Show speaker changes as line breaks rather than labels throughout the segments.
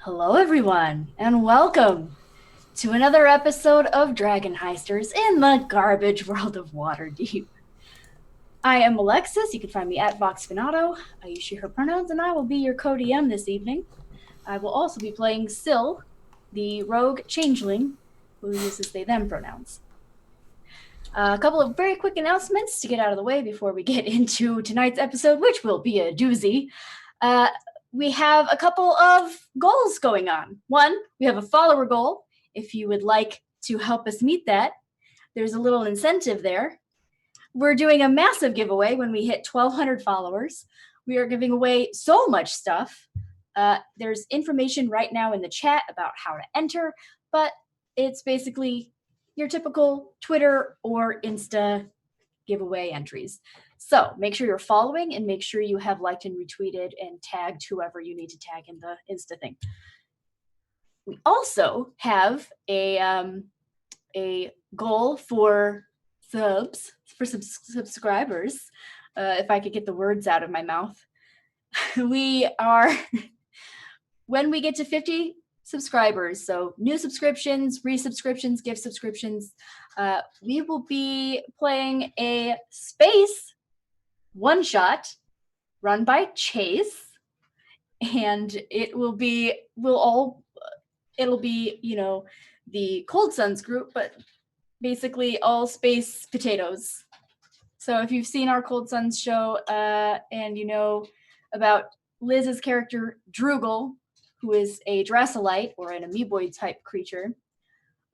Hello, everyone, and welcome to another episode of DragonHeisters in the garbage world of Waterdeep. I am Alexis. You can find me at VoxFinato. I use she, her pronouns, and I will be your co-DM this evening. I will also be playing Syl, the rogue changeling, who uses they, them pronouns. A couple of very quick announcements to get out of the way before we get into tonight's episode, which will be a doozy. We have a couple of goals going on. One, we have a follower goal. If you would like to help us meet that, there's a little incentive there. We're doing a massive giveaway when we hit 1,200 followers. We are giving away so much stuff. There's information right now in the chat about how to enter, but it's basically your typical Twitter or Insta giveaway entries. So make sure you're following and make sure you have liked and retweeted and tagged whoever you need to tag in the Insta thing. We also have a goal for subscribers. If I could get the words out of my mouth. We are, when we get to 50 subscribers. So new subscriptions, resubscriptions, gift subscriptions. We will be playing a space one-shot run by Chase, and it'll be, the Cold Suns group, but basically all space potatoes. So if you've seen our Cold Suns show, and you know about Liz's character Droogle, who is a Dracolite or an amoeboid type creature,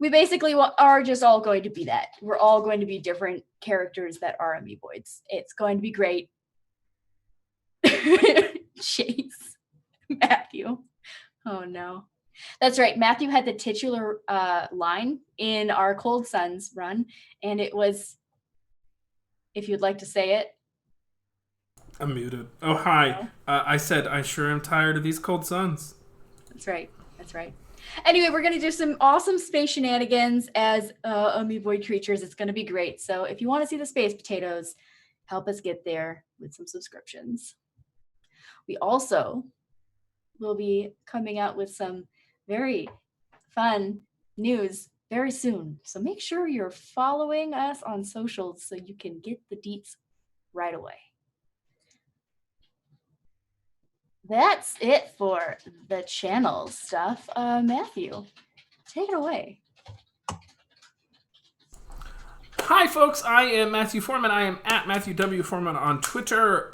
we basically are just all going to be that. We're all going to be different characters that are amoeboids. It's going to be great. Chase. Matthew. Oh no. That's right. Matthew had the titular line in our Cold Suns run, and it was, if you'd like to say it.
I'm muted. Oh, hi. I said, I sure am tired of these cold suns.
That's right. That's right. Anyway, we're going to do some awesome space shenanigans as amoeboid creatures. It's going to be great. So if you want to see the space potatoes, help us get there with some subscriptions. We also will be coming out with some very fun news very soon. So make sure you're following us on socials so you can get the deets right away. That's it for the channel stuff. Matthew, take it away.
Hi, folks. I am Matthew Foreman. I am at Matthew W. Foreman on Twitter.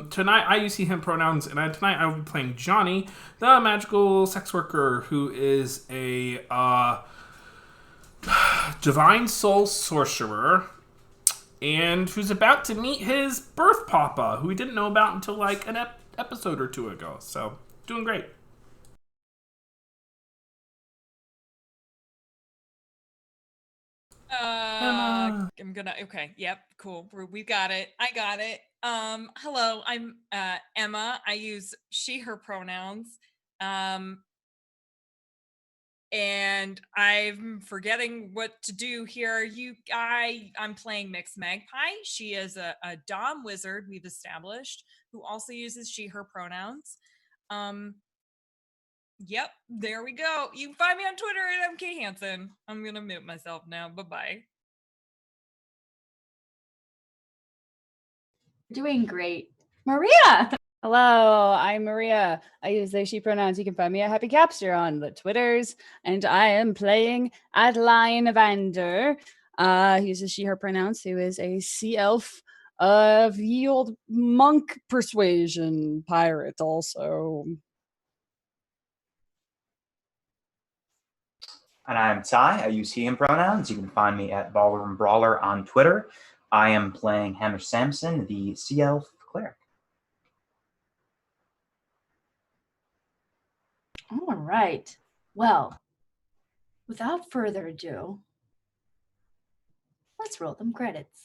Tonight, I use he, him pronouns, and tonight I will be playing Johnny, the magical sex worker who is a divine soul sorcerer and who's about to meet his birth papa, who he didn't know about until like an episode or two ago. So, doing great.
I'm gonna, okay, yep, cool. We got it. I got it. Hello, I'm Emma. I use she, her pronouns. And I'm forgetting what to do here. I'm playing Mixed Magpie. She is a Dom wizard we've established who also uses she, her pronouns. Yep, there we go. You can find me on Twitter at MK Hansen. I'm gonna mute myself now. Bye-bye.
Doing great. Maria!
Hello, I'm Maria. I use they, she pronouns. You can find me at Happy Capster on the Twitters. And I am playing Adeline Vander. He uses she, her pronouns, who is a sea elf of ye old monk persuasion pirate also.
And I'm Ty. I use he, him pronouns. You can find me at Ballroom Brawler on Twitter. I am playing Hamish Sampson, the Sea Elf Cleric.
All right. Well, without further ado, let's roll them credits.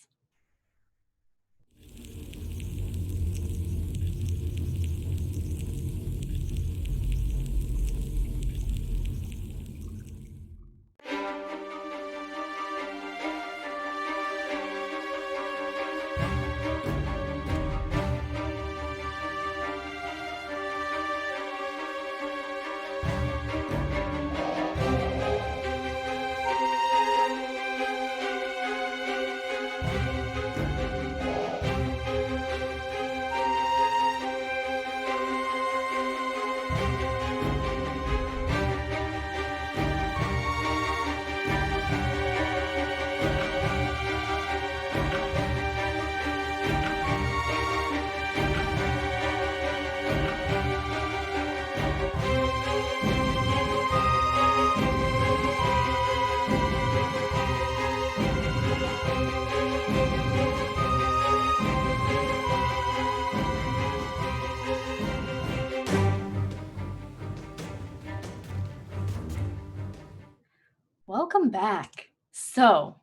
Welcome back. So,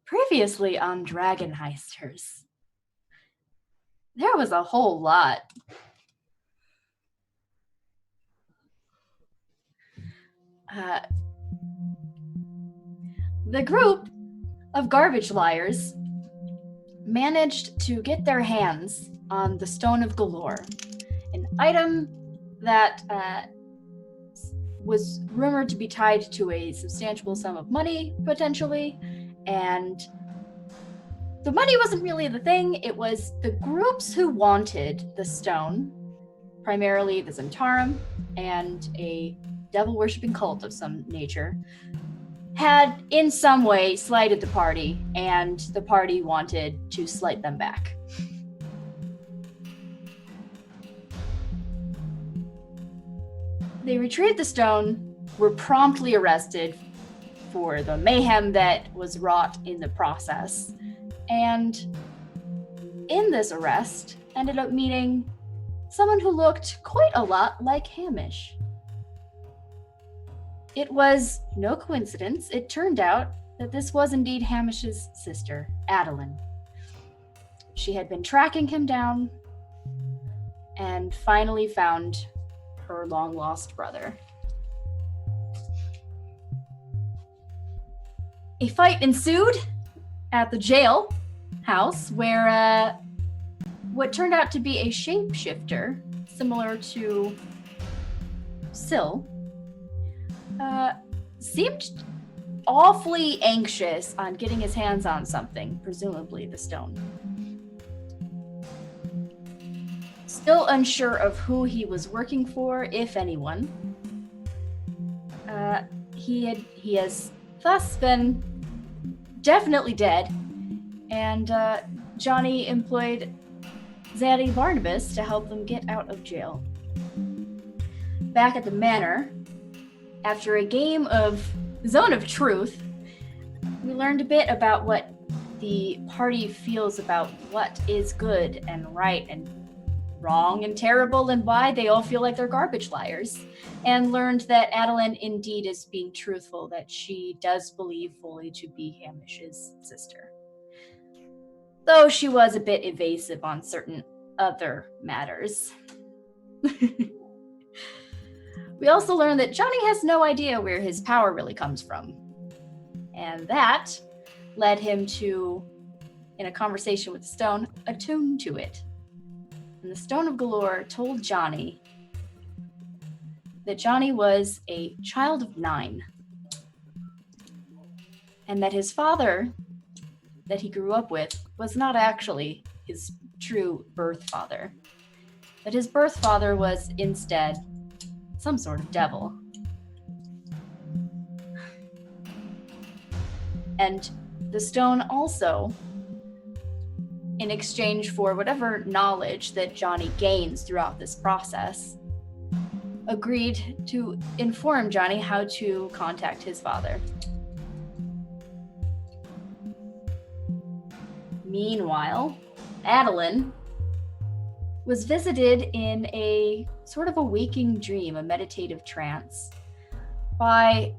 previously on DragonHeisters, there was a whole lot. The group of garbage liars managed to get their hands on the Stone of Galore, an item that was rumored to be tied to a substantial sum of money, potentially, and the money wasn't really the thing. It was the groups who wanted the stone, primarily the Zentarum and a devil-worshipping cult of some nature, had in some way slighted the party, and the party wanted to slight them back. They retrieved the stone, were promptly arrested for the mayhem that was wrought in the process, and in this arrest ended up meeting someone who looked quite a lot like Hamish. It was no coincidence. It turned out that this was indeed Hamish's sister, Adeline. She had been tracking him down and finally found her long-lost brother. A fight ensued at the jail house where what turned out to be a shapeshifter, similar to Syl, seemed awfully anxious on getting his hands on something, presumably the stone. Still unsure of who he was working for, if anyone. He has thus been definitely dead, and Johnny employed Zaddy Barnabas to help them get out of jail. Back at the manor, after a game of Zone of Truth, we learned a bit about what the party feels about what is good and right and wrong and terrible, and why they all feel like they're garbage liars, and learned that Adeline indeed is being truthful, that she does believe fully to be Hamish's sister, though she was a bit evasive on certain other matters. We also learned that Johnny has no idea where his power really comes from, and that led him to, in a conversation with the stone, attune to it. And the Stone of Galore told Johnny that Johnny was a child of 9, and that his father that he grew up with was not actually his true birth father, that his birth father was instead some sort of devil. And the stone also, in exchange for whatever knowledge that Johnny gains throughout this process, agreed to inform Johnny how to contact his father. Meanwhile, Adeline was visited in a sort of a waking dream, a meditative trance, by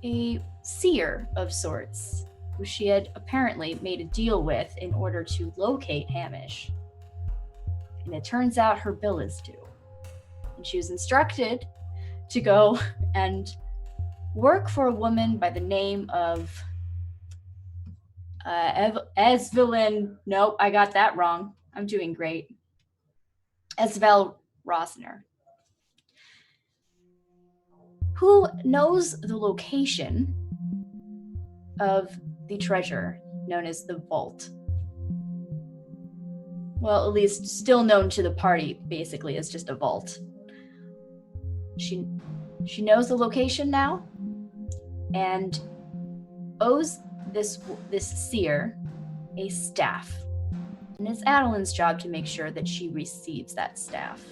a seer of sorts, who she had apparently made a deal with in order to locate Hamish. And it turns out her bill is due. And she was instructed to go and work for a woman by the name of Evelyn. Nope, I got that wrong. I'm doing great. Esvel Rosner, who knows the location of the treasure known as the Vault. Well, at least still known to the party, basically, as just a vault. She knows the location now, and owes this seer a staff. And it's Adeline's job to make sure that she receives that staff,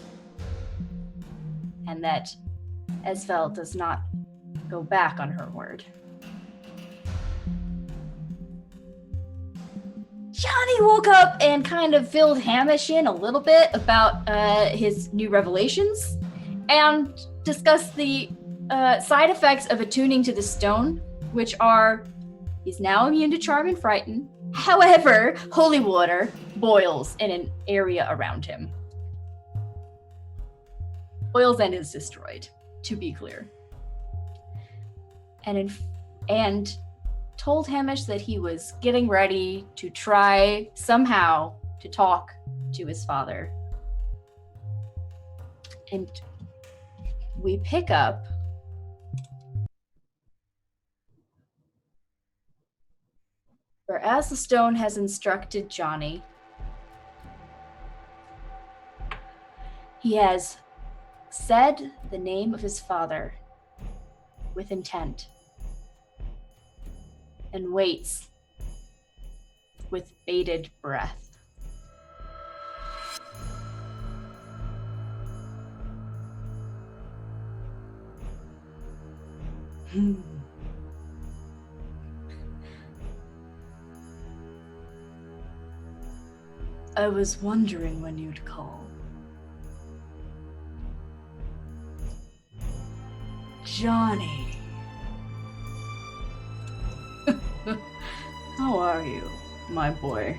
and that Esvel does not go back on her word. Johnny woke up and kind of filled Hamish in a little bit about his new revelations, and discussed the side effects of attuning to the stone, which are, he's now immune to charm and frighten. However, holy water boils in an area around him. Boils and is destroyed, to be clear. And told Hamish that he was getting ready to try somehow to talk to his father. And we pick up where, as the stone has instructed Johnny, he has said the name of his father with intent and waits with bated breath. I was wondering when you'd call. Johnny. How are you, my boy?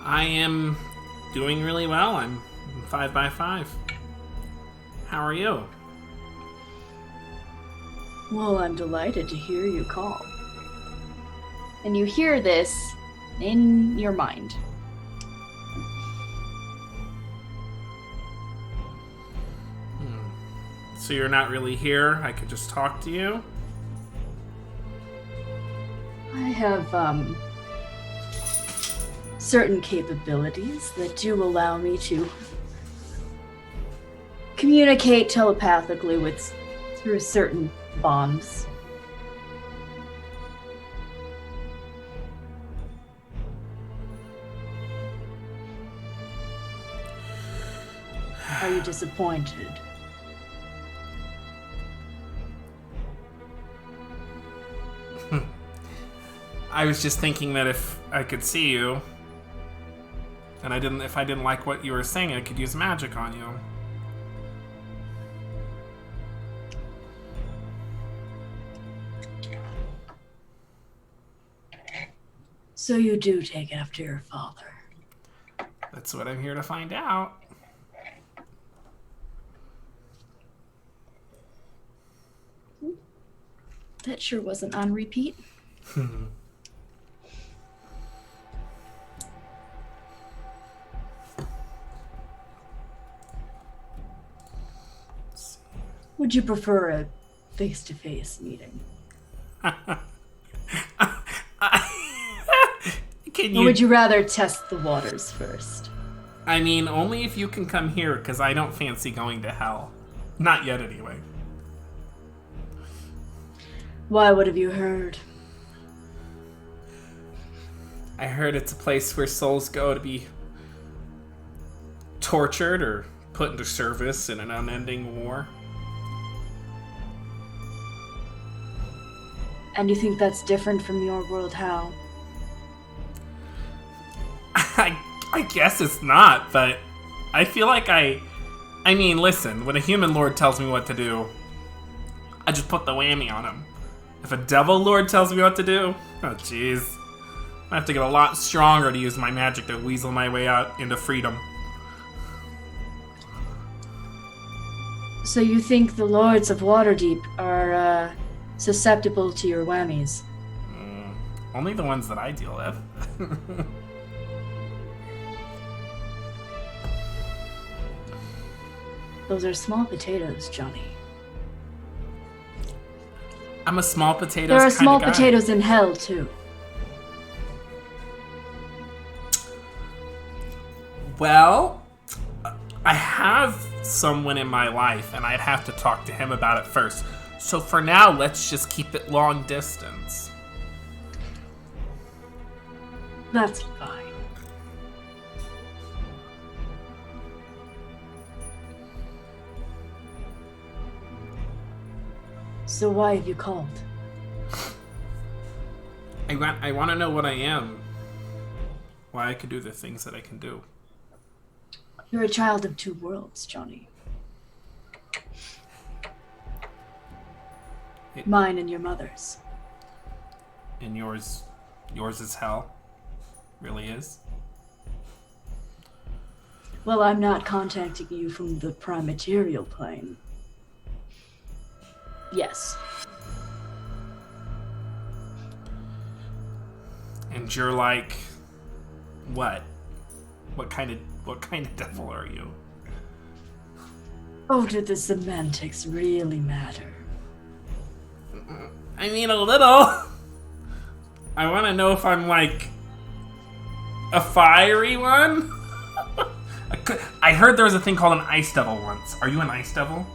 I am doing really well. I'm 5x5. How are you?
Well, I'm delighted to hear you call. And you hear this in your mind.
So you're not really here? I could just talk to you?
I have, certain capabilities that do allow me to communicate telepathically through certain bonds. Are you disappointed?
I was just thinking that if I could see you, and if I didn't like what you were saying, I could use magic on you.
So you do take after your father.
That's what I'm here to find out.
That sure wasn't on repeat. Would you prefer a face-to-face meeting? Or would you rather test the waters first?
I mean, only if you can come here, because I don't fancy going to hell. Not yet, anyway.
Why, what have you heard?
I heard it's a place where souls go to be tortured or put into service in an unending war.
And you think that's different from your world? How?
I guess it's not, but I feel like I mean, listen, when a human lord tells me what to do, I just put the whammy on him. If a devil lord tells me what to do, oh jeez. I have to get a lot stronger to use my magic to weasel my way out into freedom.
So you think the lords of Waterdeep are susceptible to your whammies?
Only the ones that I deal with.
Those are small potatoes, Johnny.
I'm a small potatoes
There are
kind
small
of guy.
potatoes in hell, too.
Well, I have someone in my life, and I'd have to talk to him about it first. So for now, let's just keep it long distance.
That's fine. So why have you called?
I want to know what I am. Why I can do the things that I can do.
You're a child of two worlds, Johnny. Mine and your mother's.
And yours is hell. Really is.
Well, I'm not contacting you from the prime material plane. Yes.
And you're like, what? What kind of devil are you?
Oh, do the semantics really matter?
I mean, a little. I want to know if I'm like a fiery one. I heard there was a thing called an ice devil once. Are you an ice devil?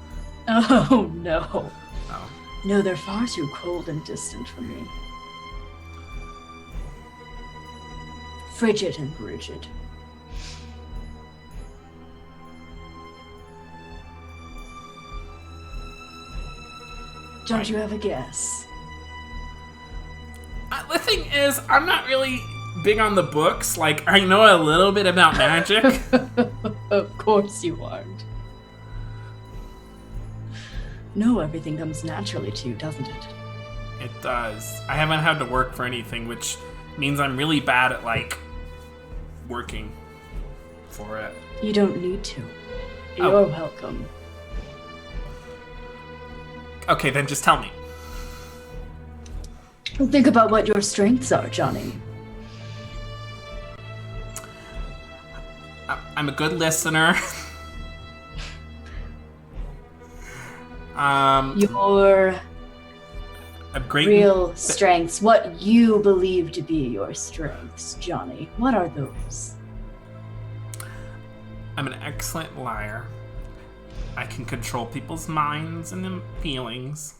Oh, no.
Oh.
No, they're far too cold and distant for me. Frigid and rigid. Don't you have a guess?
The thing is, I'm not really big on the books. Like, I know a little bit about magic.
Of course you aren't. No, everything comes naturally to you, doesn't it?
It does. I haven't had to work for anything, which means I'm really bad at, like, working for it.
You don't need to.
Oh.
You're welcome.
Okay, then just tell me.
Think about what your strengths are, Johnny.
I'm a good listener.
Your
a great
real strengths, what you believe to be your strengths, Johnny. What are those?
I'm an excellent liar. I can control people's minds and their feelings.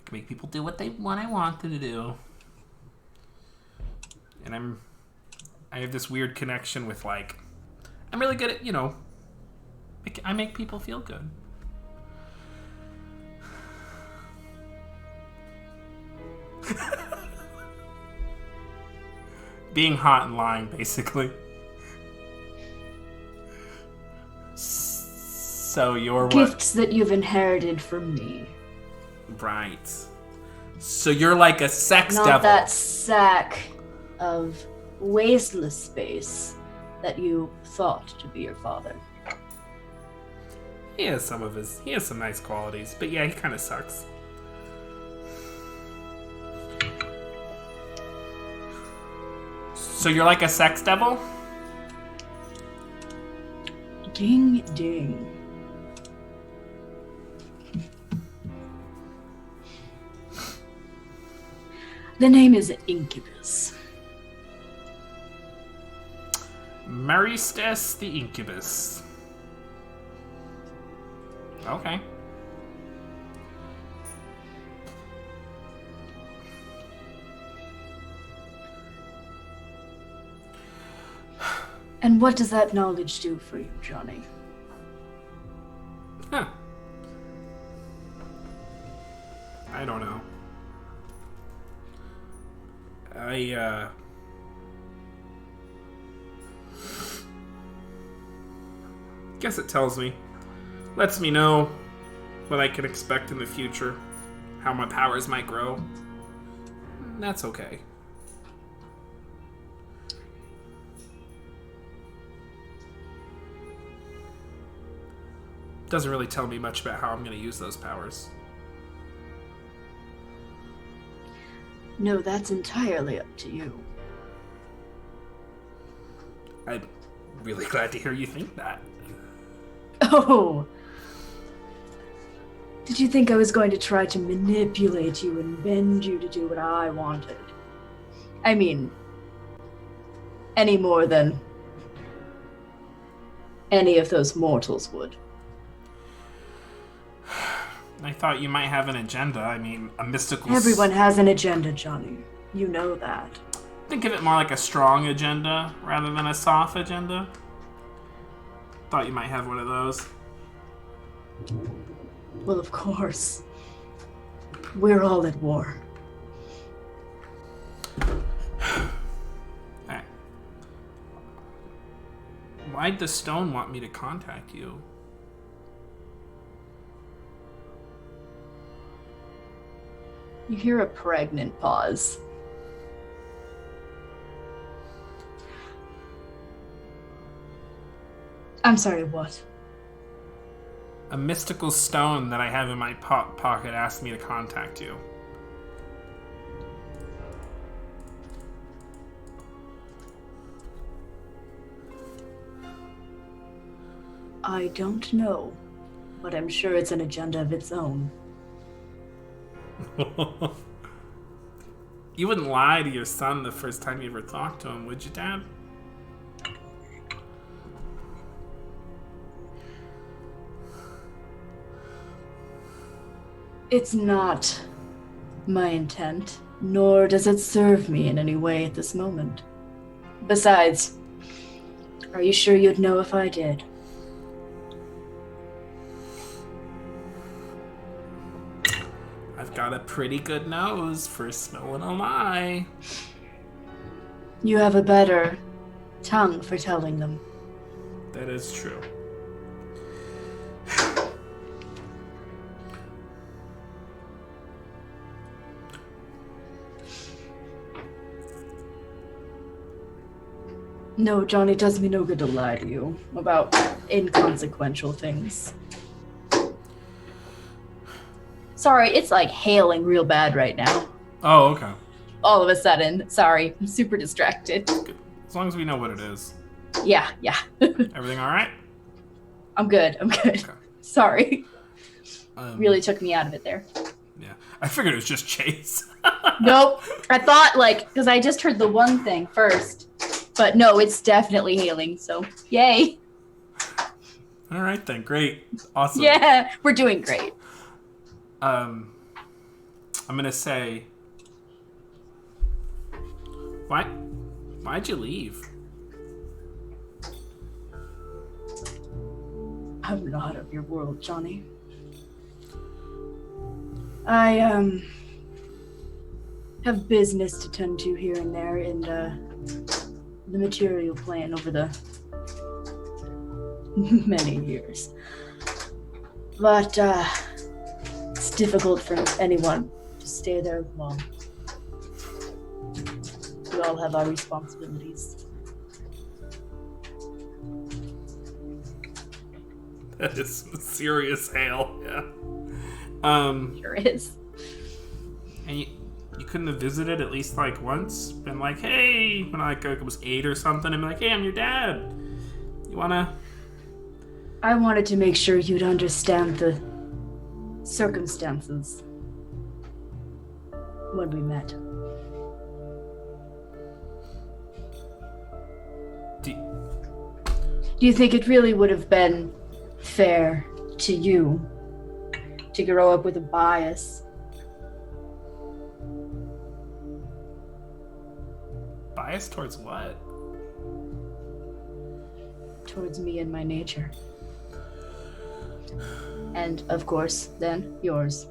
I can make people do what I want them to do. And I have this weird connection with, like, I'm really good at, I make people feel good. Being hot and lying, basically. So you're
gifts that you've inherited from me.
Right. So you're like a sex
Not
devil.
that sack of wasteless space that you thought to be your father.
He has some nice qualities, but yeah, he kind of sucks. So you're like a sex devil?
Ding ding. The name is Incubus.
Maristes the Incubus. Okay.
And what does that knowledge do for you, Johnny?
Huh. I don't know. Guess it lets me know what I can expect in the future, how my powers might grow. That's okay. Doesn't really tell me much about how I'm going to use those powers.
No, that's entirely up to you.
I'm really glad to hear you think that.
Oh! Did you think I was going to try to manipulate you and bend you to do what I wanted? I mean, any more than any of those mortals would.
I thought you might have an agenda. I mean, a mystical...
Everyone has an agenda, Johnny. You know that.
Think of it more like a strong agenda rather than a soft agenda. Thought you might have one of those.
Well, of course. We're all at war.
Hey. Why'd the stone want me to contact you?
You hear a pregnant pause. I'm sorry, what?
A mystical stone that I have in my pocket asked me to contact you.
I don't know, but I'm sure it's an agenda of its own.
You wouldn't lie to your son the first time you ever talked to him, would you, Dad?
It's not my intent, nor does it serve me in any way at this moment. Besides, are you sure you'd know if I did?
I've got a pretty good nose for smelling a lie.
You have a better tongue for telling them.
That is true.
No, Johnny, it does me no good to lie to you about inconsequential things. Sorry, it's like hailing real bad right now.
Oh, okay.
All of a sudden. Sorry, I'm super distracted.
Good. As long as we know what it is.
Yeah.
Everything all right?
I'm good.
Okay.
Sorry.
Really
Took me out of it there.
Yeah. I figured it was just Chase.
Nope. I thought, because I just heard the one thing first. But no, it's definitely hailing, so yay.
All right, then. Great. Awesome.
Yeah, we're doing great.
I'm going to say... Why'd you leave?
I'm not of your world, Johnny. I, have business to tend to here and there in the material plane over the many years. But, it's difficult for anyone to stay there long. We all have our responsibilities.
That is some serious hail, yeah.
Sure is.
And you couldn't have visited at least once? Been like, hey, when I was 8 or something, and be like, hey, I'm your dad. You wanna?
I wanted to make sure you'd understand the circumstances when we met. Do you think it really would have been fair to you to grow up with a bias?
Bias towards what?
Towards me and my nature. And, of course, then, yours.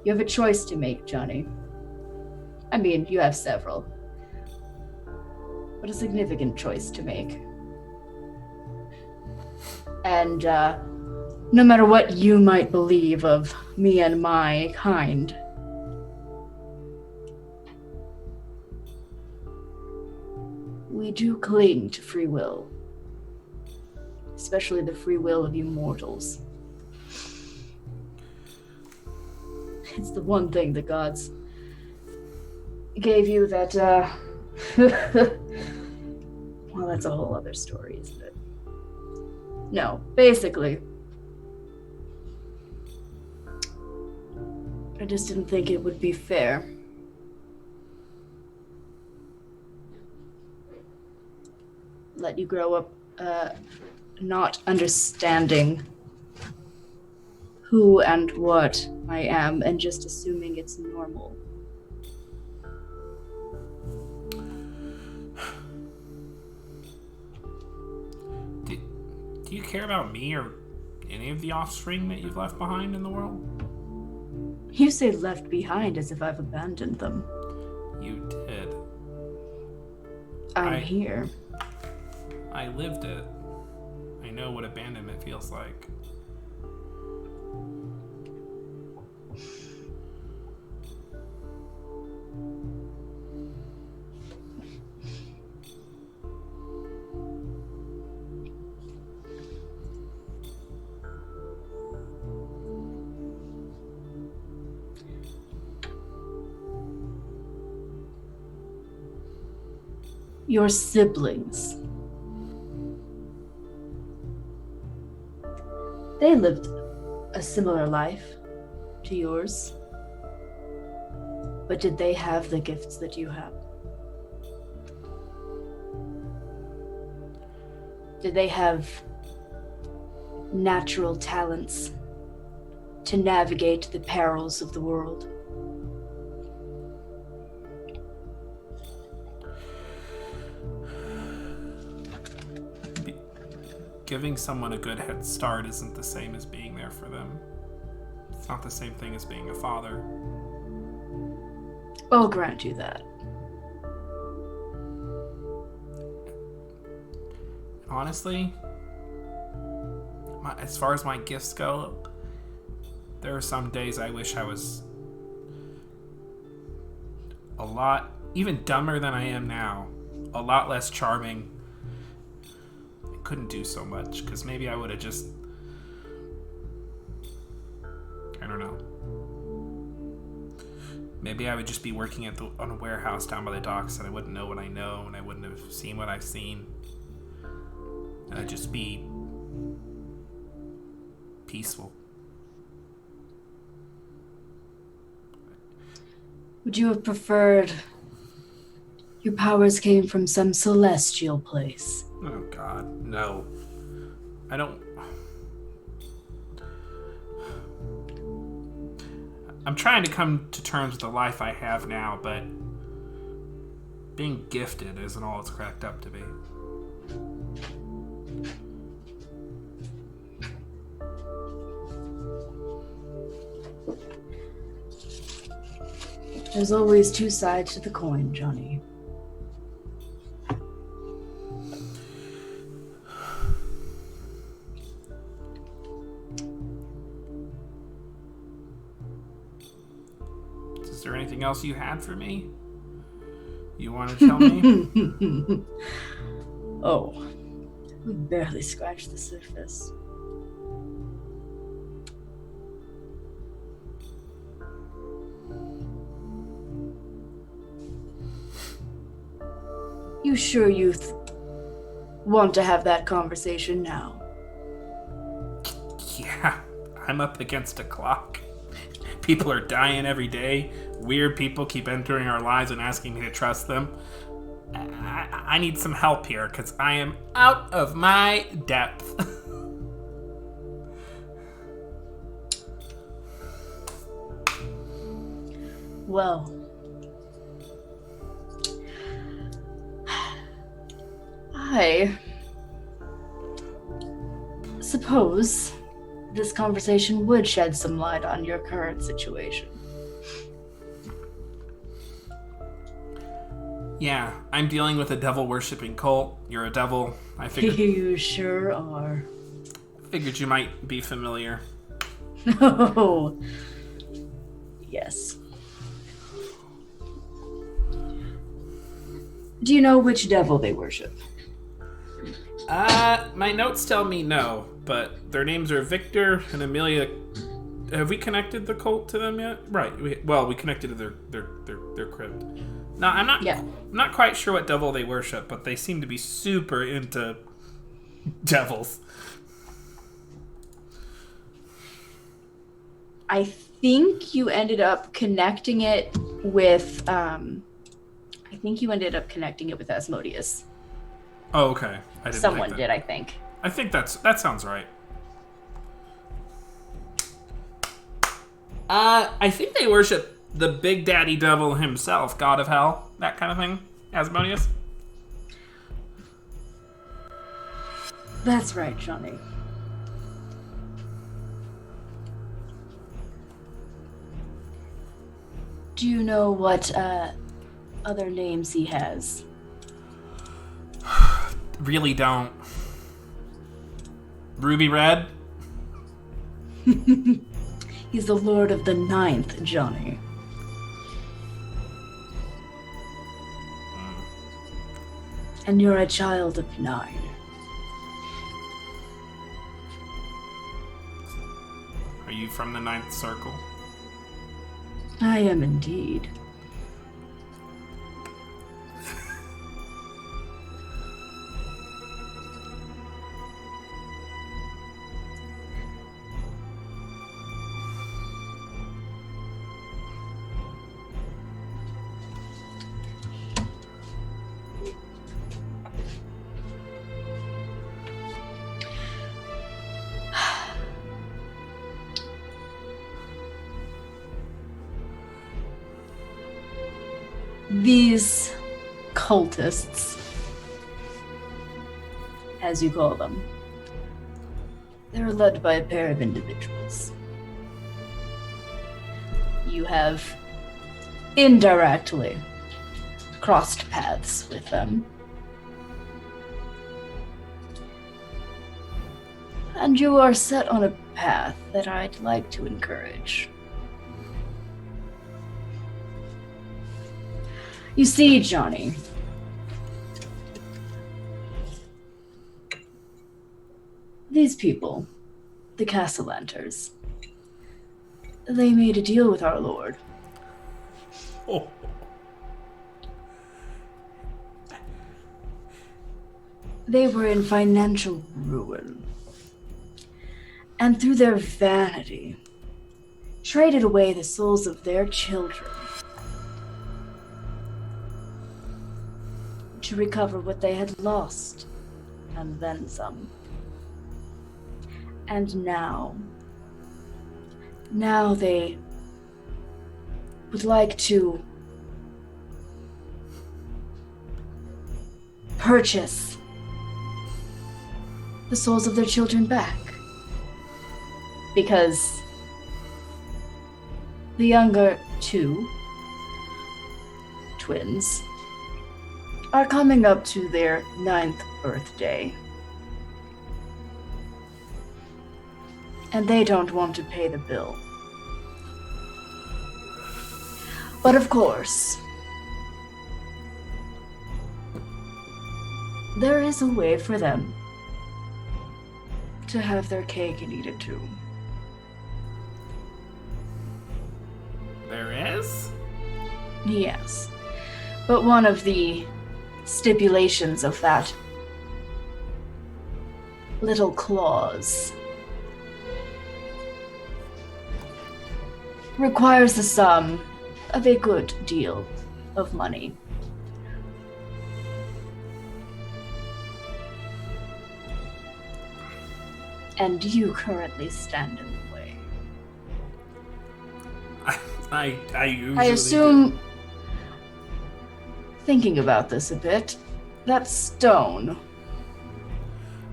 You have a choice to make, Johnny. I mean, you have several. But a significant choice to make. And, no matter what you might believe of me and my kind, we do cling to free will. Especially the free will of you mortals. It's the one thing the gods gave you that, well, that's a whole other story, isn't it? No, basically, I just didn't think it would be fair. Let you grow up, not understanding who and what I am and just assuming it's normal.
Do you care about me or any of the offspring that you've left behind in the world?
You say left behind as if I've abandoned them.
You did.
I'm here.
I lived it. I know what abandonment feels like.
Your siblings. They lived a similar life to yours. But did they have the gifts that you have? Did they have natural talents to navigate the perils of the world?
Giving someone a good head start isn't the same as being there for them. It's not the same thing as being a father.
I'll grant you that.
Honestly, as far as my gifts go, there are some days I wish I was a lot, even dumber than I am now, a lot less charming. I couldn't do so much, because maybe I would have just, I don't know. Maybe I would just be working on a warehouse down by the docks, and I wouldn't know what I know, and I wouldn't have seen what I've seen. And I'd just be peaceful.
Would you have preferred your powers came from some celestial place?
Oh, God, no. I don't... I'm trying to come to terms with the life I have now, but being gifted isn't all it's cracked up to be.
There's always two sides to the coin, Johnny.
Is there anything else you had for me? You want to tell me?
Oh, we barely scratched the surface. You sure you want to have that conversation now?
Yeah, I'm up against a clock. People are dying every day. Weird people keep entering our lives and asking me to trust them. I need some help here, because I am out of my depth.
Well, I suppose this conversation would shed some light on your current situation.
Yeah, I'm dealing with a devil-worshipping cult. You're a devil. I figured
You sure are.
you might be familiar.
Oh, yes. Do you know which devil they worship?
My notes tell me no, but their names are Victor and Amelia. Have we connected the cult to them yet? Right. We connected to their crypt. No, I'm not.
Yeah.
I'm not quite sure what devil they worship, but they seem to be super into devils.
I think you ended up connecting it with Asmodeus.
Oh, okay. I didn't
Someone
think that.
did, I think.
I think that sounds right. I think they worship the Big Daddy Devil himself, God of Hell, that kind of thing. Asmodeus.
That's right, Johnny. Do you know what other names he has?
Really don't. Ruby Red?
He's the Lord of the Ninth, Johnny. And you're a child of 9.
Are you from the Ninth Circle?
I am indeed. These cultists, as you call them, they're led by a pair of individuals. You have indirectly crossed paths with them. And you are set on a path that I'd like to encourage. You see, Johnny, these people, the Castellanters, they made a deal with our Lord.
Oh.
They were in financial ruin, and through their vanity, traded away the souls of their children to recover what they had lost, and then some. And now they would like to purchase the souls of their children back. Because the younger two twins are coming up to their 9th birthday. And they don't want to pay the bill. But of course, there is a way for them to have their cake and eat it too.
There is?
Yes. But one of the stipulations of that little clause requires the sum of a good deal of money. And you currently stand in the way.
I usually
I assume, thinking about this a bit, that stone,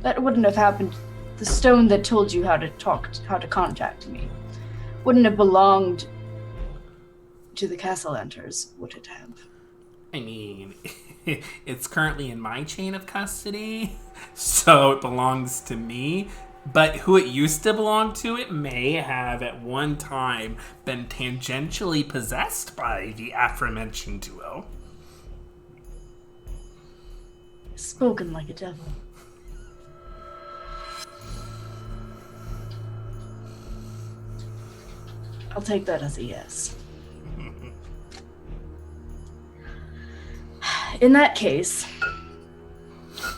that wouldn't have happened. The stone that told you how to contact me, wouldn't have belonged to the Castellanters, would it have?
I mean, it's currently in my chain of custody, so it belongs to me. But who it used to belong to, it may have at one time been tangentially possessed by the aforementioned duo.
Spoken like a devil. I'll take that as a yes. In that case,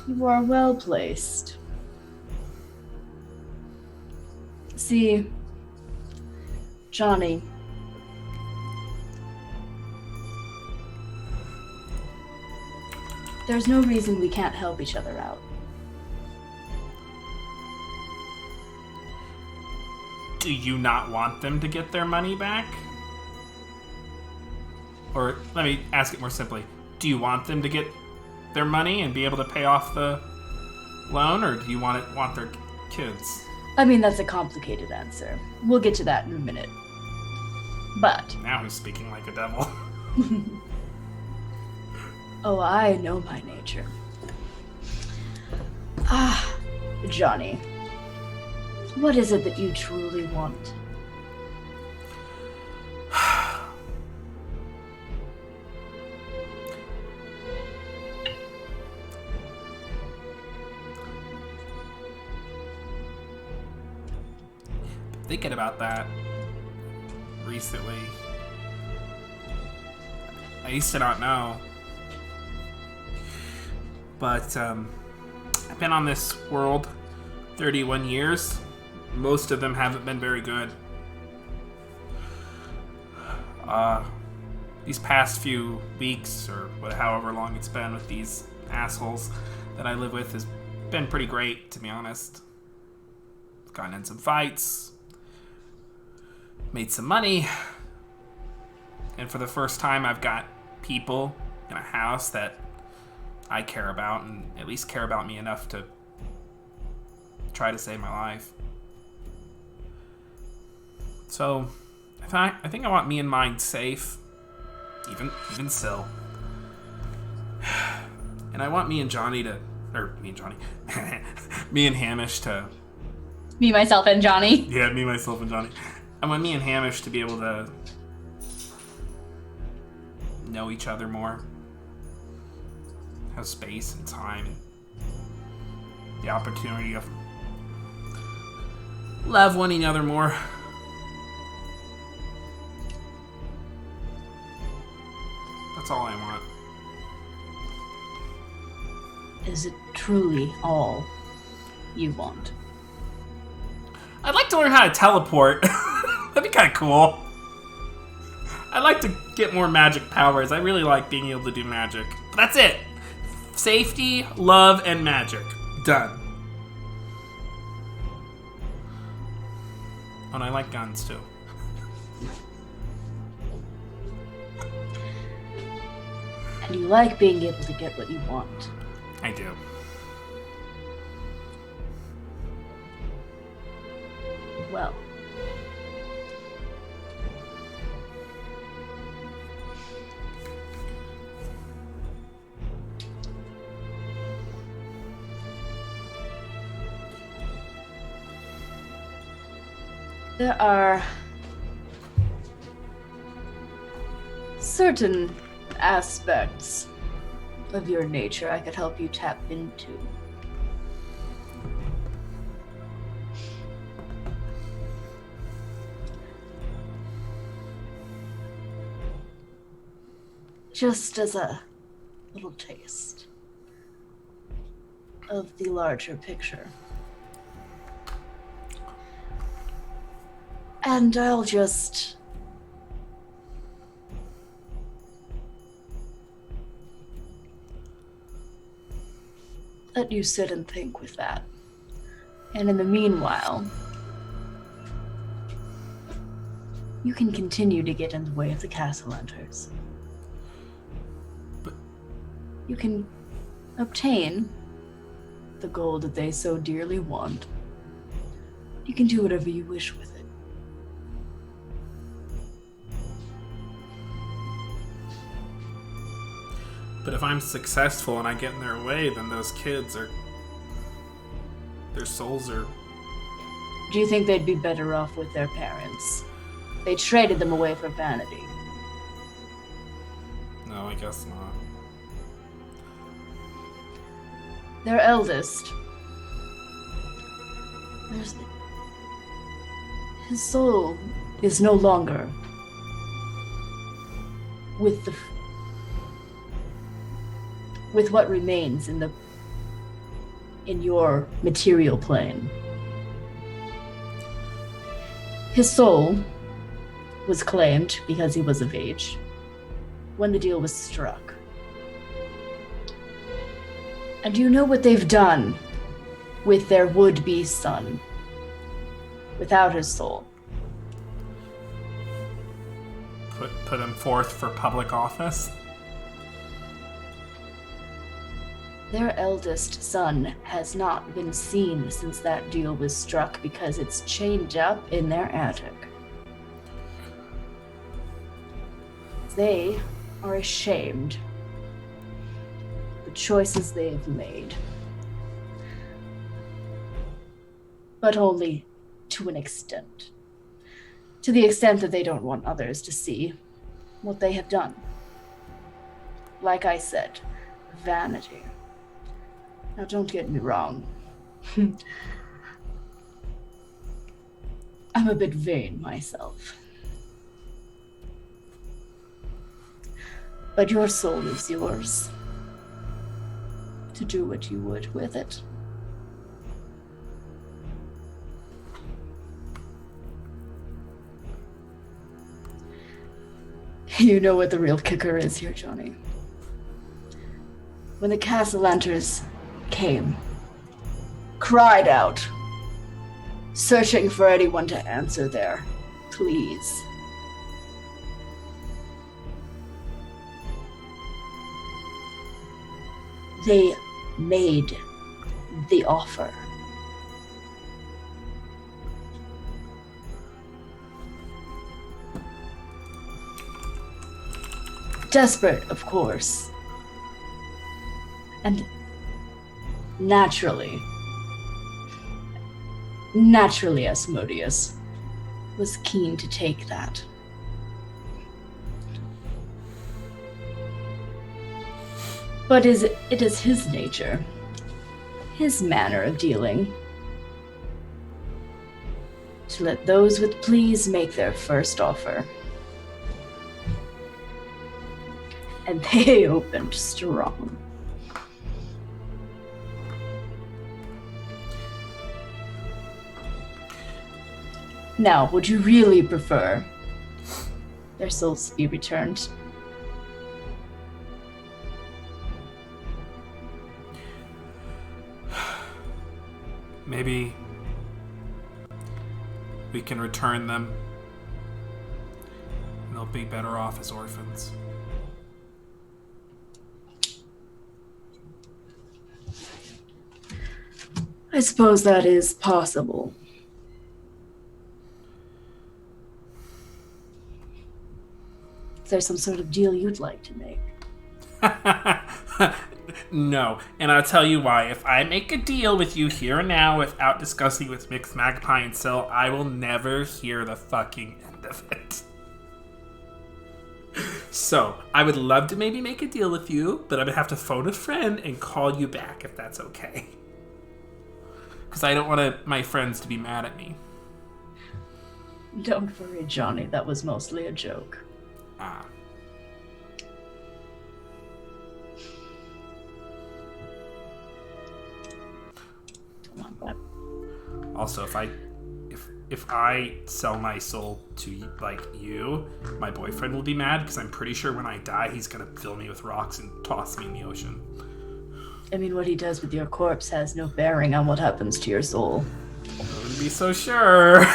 you are well placed. See, Johnny, there's no reason we can't help each other out.
Do you not want them to get their money back? Or let me ask it more simply. Do you want them to get their money and be able to pay off the loan, or do you want their kids?
I mean, that's a complicated answer. We'll get to that in a minute. But...
Now he's speaking like a devil.
Oh, I know my nature. Ah, Johnny. What is it that you truly want?
Thinking about that recently. I used to not know. But I've been on this world 31 years. Most of them haven't been very good. These past few weeks, or however long it's been with these assholes that I live with, has been pretty great, to be honest. Gotten in some fights, made some money, and for the first time I've got people in a house that I care about, and at least care about me enough to try to save my life. So, I think I want me and mine safe, even still. And I want me and Johnny to, or me and Johnny, me and Hamish to.
Me, myself, and Johnny.
Yeah, me, myself, and Johnny. I want me and Hamish to be able to know each other more. Have space and time and the opportunity to love one another more. That's all I want.
Is it truly all you want?
I'd like to learn how to teleport. That'd be kind of cool. I'd like to get more magic powers. I really like being able to do magic. But that's it. Safety, love, and magic. Done. And I like guns too.
And you like being able to get what you want.
I do.
Well. There are certain aspects of your nature I could help you tap into. Just as a little taste of the larger picture. And I'll just let you sit and think with that. And in the meanwhile, you can continue to get in the way of the castle hunters.
But
you can obtain the gold that they so dearly want. You can do whatever you wish with it.
But if I'm successful and I get in their way, then those kids are... their souls are...
Do you think they'd be better off with their parents? They traded them away for vanity.
No, I guess not.
Their eldest. His soul is no longer with what remains in your material plane. His soul was claimed because he was of age when the deal was struck. And you know what they've done with their would-be son without his soul?
Put him forth for public office?
Their eldest son has not been seen since that deal was struck because it's chained up in their attic. They are ashamed of the choices they have made. But only to an extent. To the extent that they don't want others to see what they have done. Like I said, vanity. Now, don't get me wrong. I'm a bit vain myself. But your soul is yours. To do what you would with it. You know what the real kicker is here, Johnny. When the castle hunters came, cried out, searching for anyone to answer their pleas. they made the offer. Desperate, of course. And naturally, Asmodeus was keen to take that. But it is his nature, his manner of dealing, to let those with pleas make their first offer. And they opened strong. Now, would you really prefer their souls to be returned?
Maybe we can return them, and they'll be better off as orphans.
I suppose that is possible. Is there some sort of deal you'd like to make?
No, and I'll tell you why. If I make a deal with you here and now without discussing with Mixed Magpie and Cell, I will never hear the fucking end of it. So, I would love to maybe make a deal with you, but I would have to phone a friend and call you back if that's okay. Because I don't want my friends to be mad at me.
Don't worry, Johnny. That was mostly a joke.
Ah.
Don't want that.
Also, if I sell my soul to like you, my boyfriend will be mad because I'm pretty sure when I die, he's gonna fill me with rocks and toss me in the ocean.
I mean, what he does with your corpse has no bearing on what happens to your soul.
Wouldn't be so sure.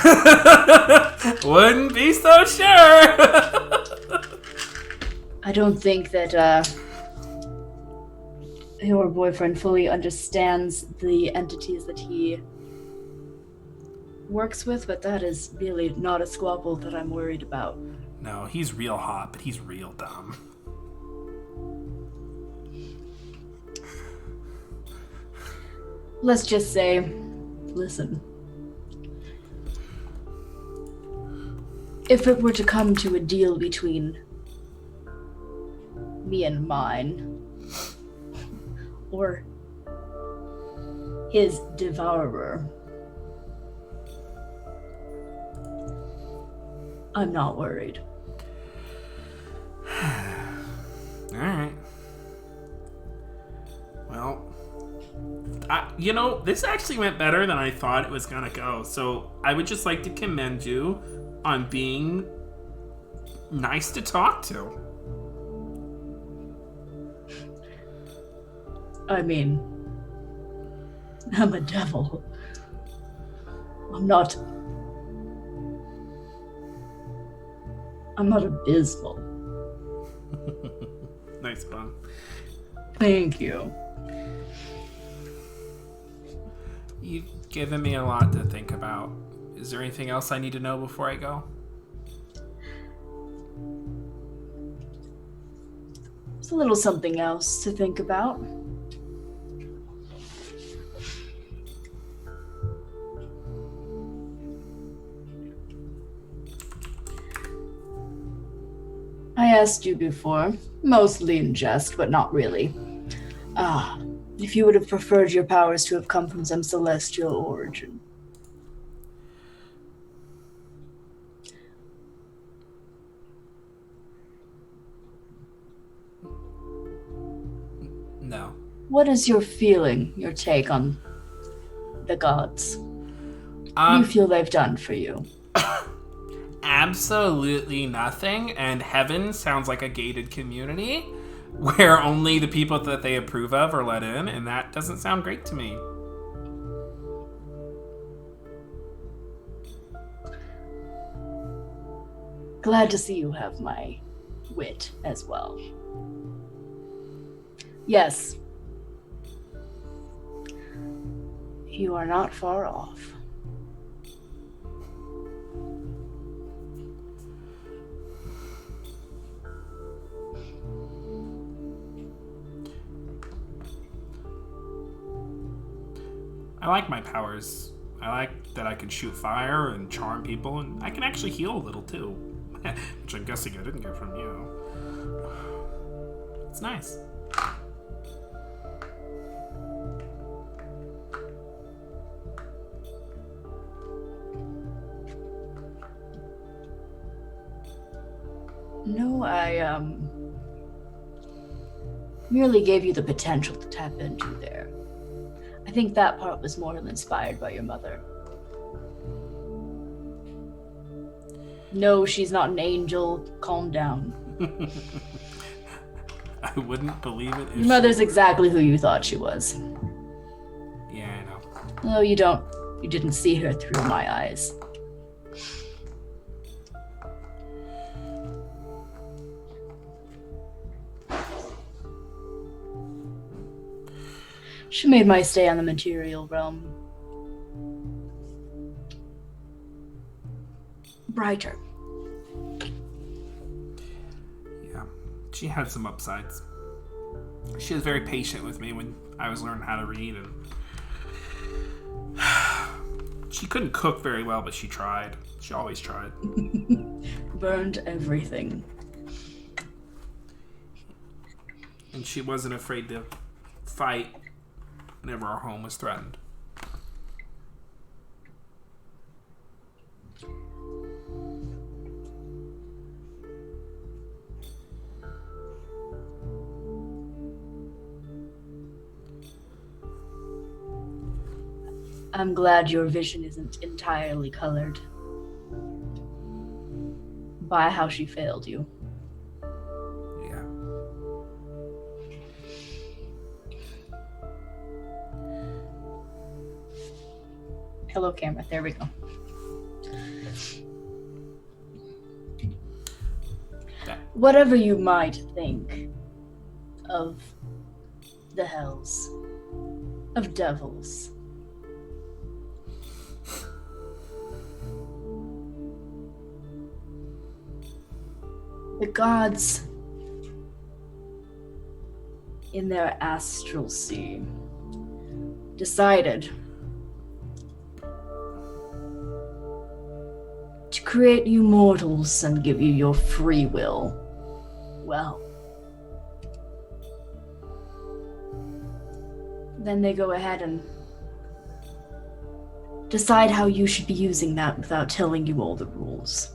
Wouldn't be so sure.
I don't think that your boyfriend fully understands the entities that he works with, but that is really not a squabble that I'm worried about.
No, he's real hot, but he's real dumb.
Let's just say, listen. If it were to come to a deal between me and mine, or his devourer, I'm not worried.
Alright. Well, this actually went better than I thought it was gonna go. So I would just like to commend you on being nice to talk to.
I mean, I'm a devil. I'm not abysmal.
Nice pun.
Thank you.
You've given me a lot to think about. Is there anything else I need to know before I go?
There's a little something else to think about. I asked you before, mostly in jest, but not really. If you would have preferred your powers to have come from some celestial origin.
No.
What is your feeling, your take on the gods? What do you feel they've done for you?
Absolutely nothing, and heaven sounds like a gated community where only the people that they approve of are let in, and that doesn't sound great to me.
Glad to see you have my wit as well. Yes, You are not far off.
I like my powers. I like that I can shoot fire and charm people, and I can actually heal a little too. Which I'm guessing I didn't get from you. It's nice.
No, I merely gave you the potential to tap into there. I think that part was more than inspired by your mother. No, she's not an angel. Calm down.
I wouldn't believe it if
Your mother's exactly who you thought she was.
Yeah, I know.
No, you didn't see her through my eyes. She made my stay on the material realm brighter.
Yeah, she had some upsides. She was very patient with me when I was learning how to read, and she couldn't cook very well, but she tried. She always tried.
Burned everything.
And she wasn't afraid to fight whenever our home was threatened.
I'm glad your vision isn't entirely colored by how she failed you.
Yeah.
Hello, camera. There we go. Whatever you might think of the hells, of devils, the gods in their astral sea decided to create you mortals and give you your free will. Well, then they go ahead and decide how you should be using that without telling you all the rules.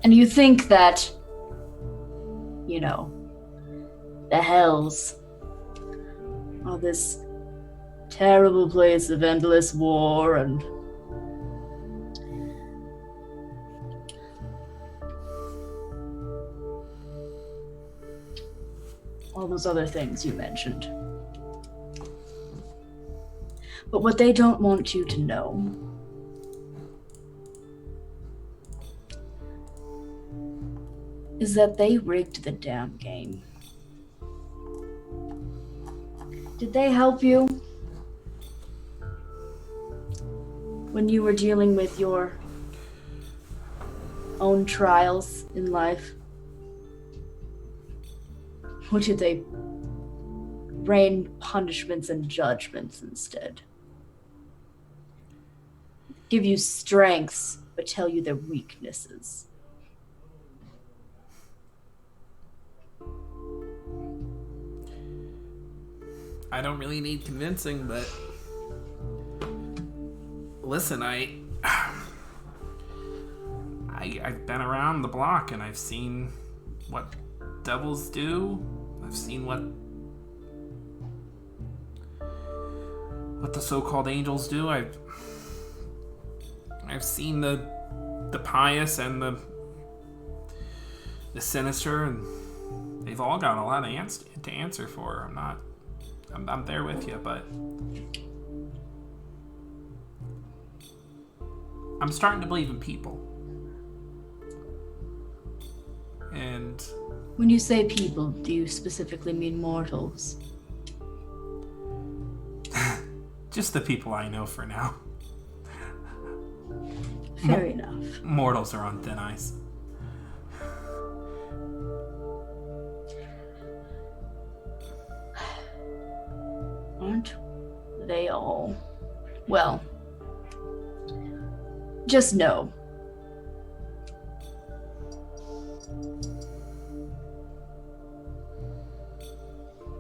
And you think that, you know, the hells are this terrible place of endless war and all those other things you mentioned. But what they don't want you to know is that they rigged the damn game. Did they help you when you were dealing with your own trials in life? Or did they rain punishments and judgments instead? Give you strengths, but tell you their weaknesses.
I don't really need convincing, but listen, I've been around the block and I've seen what devils do. I've seen what the so-called angels do. I've seen the pious and the sinister, and they've all got a lot to answer for. I'm there with you, but I'm starting to believe in people. And
When you say people, do you specifically mean mortals?
Just the people I know for now.
Fair enough.
Mortals are on thin ice.
Aren't they all? Well, just know.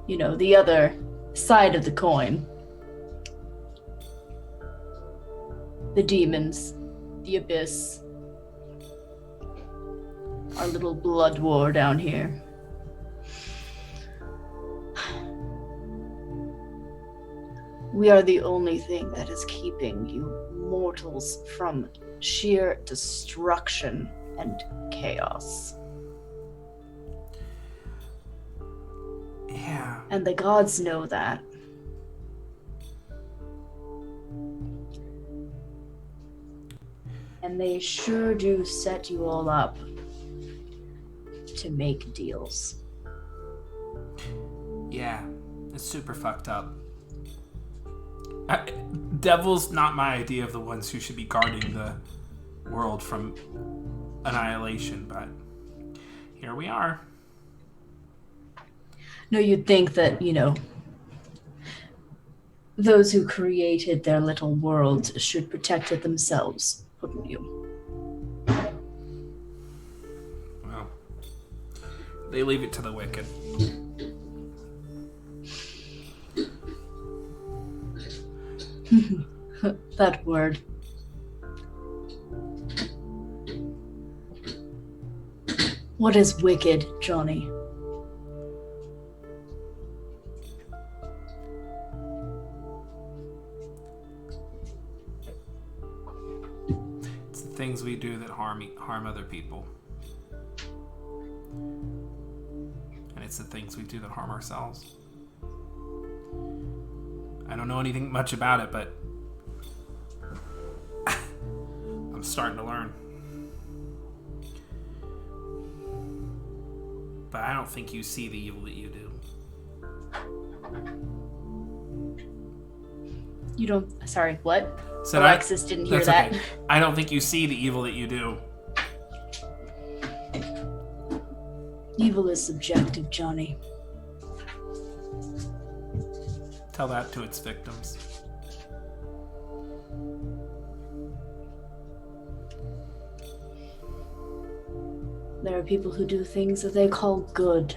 You know, the other side of the coin. The demons, the abyss, our little blood war down here. We are the only thing that is keeping you mortals from sheer destruction and chaos.
Yeah.
And the gods know that. And they sure do set you all up to make deals.
Yeah. It's super fucked up. Devil's not my idea of the ones who should be guarding the world from annihilation, but here we are.
No, you'd think that, you know, those who created their little world should protect it themselves, wouldn't you?
Well, they leave it to the wicked.
That word. What is wicked, Johnny?
It's the things we do that harm other people. And it's the things we do that harm ourselves. I don't know anything much about it, but I'm starting to learn. But I don't think you see the evil that you do.
You don't... Sorry, what?
Said
Alexis didn't hear that.
Okay. I don't think you see the evil that you do.
Evil is subjective, Johnny.
Tell that to its victims.
There are people who do things that they call good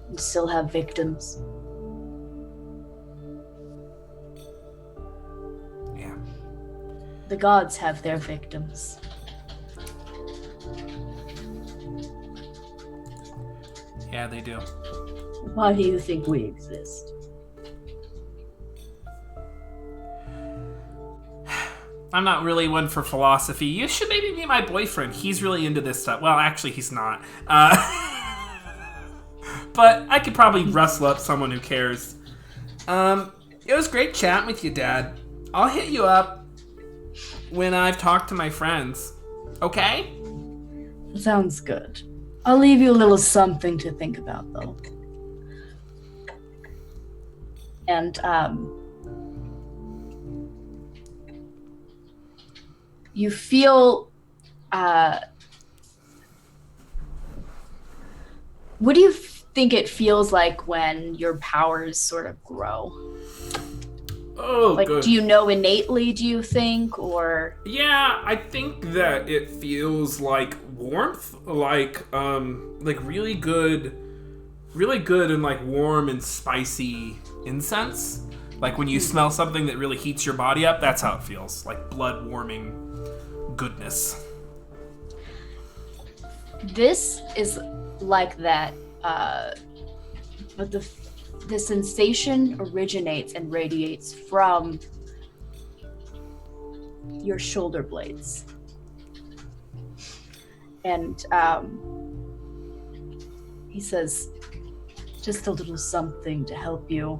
and still have victims.
Yeah.
The gods have their victims.
Yeah, they do.
Why do you think we exist?
I'm not really one for philosophy. You should maybe be my boyfriend. He's really into this stuff. Well, actually, he's not. But I could probably rustle up someone who cares. It was great chatting with you, Dad. I'll hit you up when I've talked to my friends. Okay?
Sounds good. I'll leave you a little something to think about, though. And, you feel, what do you think it feels like when your powers sort of grow?
Oh,
like,
good.
do you know innately, do you think, or?
Yeah, I think that it feels like warmth, like really good and like warm and spicy incense. Like when you smell something that really heats your body up, that's how it feels. Like blood warming goodness.
This is like that, but the sensation originates and radiates from your shoulder blades. And he says, just a little something to help you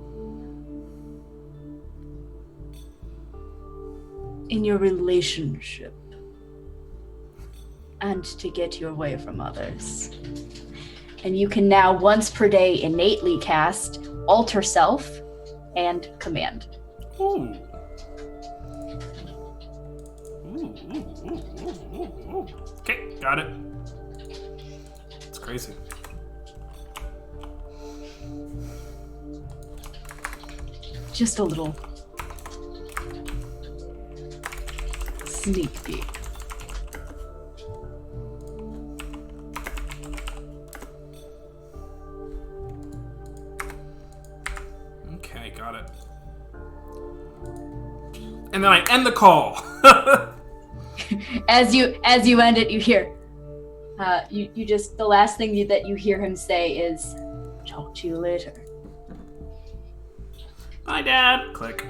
in your relationship and to get you away from others. And you can now once per day innately cast Alter Self and Command.
Ooh. Ooh. Okay, got it. It's crazy.
Just a little sneak peek.
Okay, got it. And then I end the call.
As you end it, you hear you just, the last thing that you hear him say is, "Talk to you later."
Bye, Dad. Click.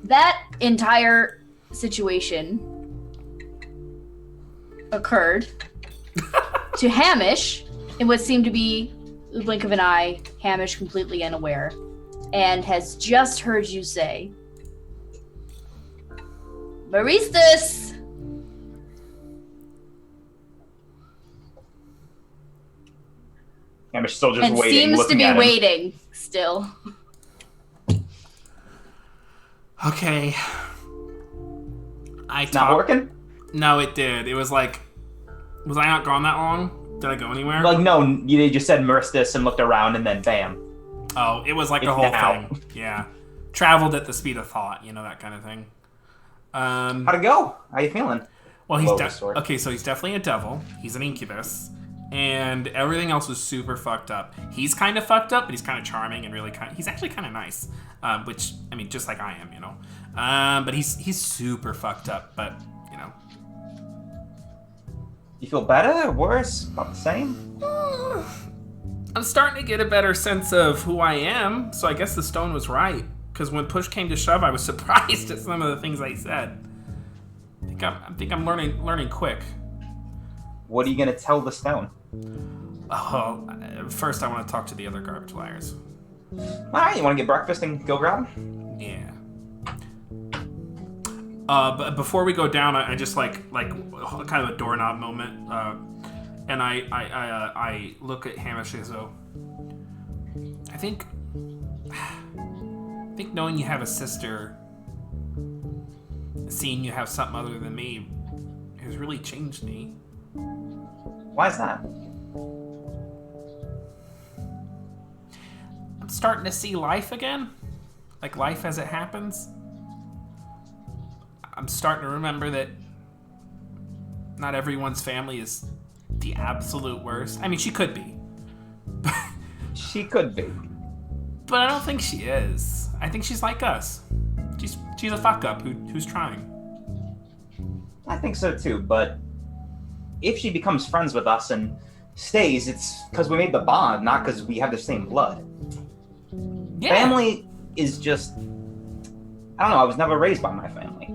That entire situation occurred to Hamish in what seemed to be the blink of an eye. Hamish completely unaware, and has just heard you say, "Maristus!"
I'm still just
And
waiting.
seems to
looking
be
at him.
waiting still.
Okay.
It's not working?
No, it did. It was like, was I not gone that long? Did I go anywhere?
Like, no, you just said Maristus and looked around and then bam.
Oh, it was like the
It's
whole
now.
thing. Yeah. Traveled at the speed of thought, that kind of thing.
How'd it go? How you feeling?
Well,
Lower sword.
okay, so he's definitely a devil. He's an incubus. And everything else was super fucked up. He's kind of fucked up, but he's kind of charming and really he's actually kind of nice. Which, I mean, just like I am, But he's super fucked up, but,
You feel better? Worse? About the same?
I'm starting to get a better sense of who I am, so I guess the stone was right. Because when push came to shove, I was surprised at some of the things I said. I think I'm learning quick.
What are you gonna tell the stone?
Oh, first I want to talk to the other garbage liars.
Alright, you wanna get breakfast and go grab them?
Yeah. But before we go down, I just like kind of a doorknob moment, and I look at Hamish as though I think knowing you have a sister, seeing you have something other than me, has really changed me.
Why is that?
I'm starting to see life again, like life as it happens. I'm starting to remember that not everyone's family is the absolute worst. I mean, she could be.
She could be.
But I don't think she is. I think she's like us. She's a fuck up who's trying.
I think so too, but if she becomes friends with us and stays, it's because we made the bond, not because we have the same blood.
Yeah.
Family is just... I don't know, I was never raised by my family.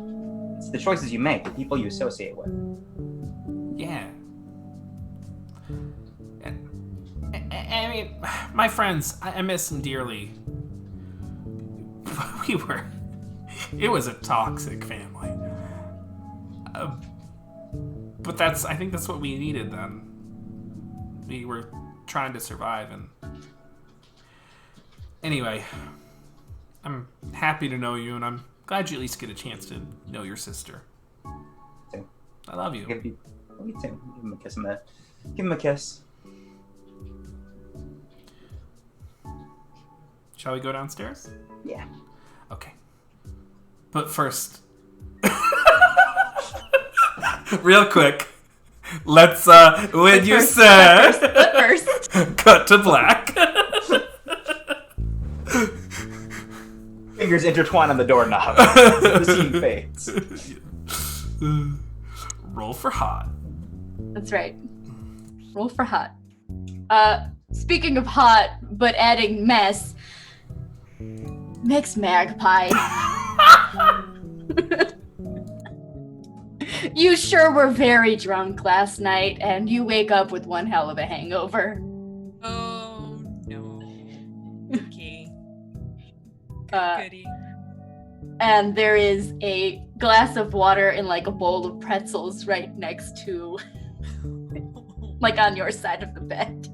It's the choices you make, the people you associate with.
Yeah. I mean, my friends, I miss them dearly. It was a toxic family. But I think that's what we needed then. We were trying to survive, and anyway, I'm happy to know you, and I'm glad you at least get a chance to know your sister.
Same.
I love you.
Me too. Give him a kiss in the... Give him a kiss.
Shall we go downstairs?
Yeah.
Okay. But first, real quick, let's, when you said,
First.
cut to black.
Fingers intertwine on the doorknob. The scene fades.
Roll for hot.
That's right. Roll for hot. Speaking of hot, but adding mess, Mix Magpie. You sure were very drunk last night, and you wake up with one hell of a hangover.
Oh no. Okay.
Uh,
Goody.
and there is a glass of water and like a bowl of pretzels right next to, like on your side of the bed.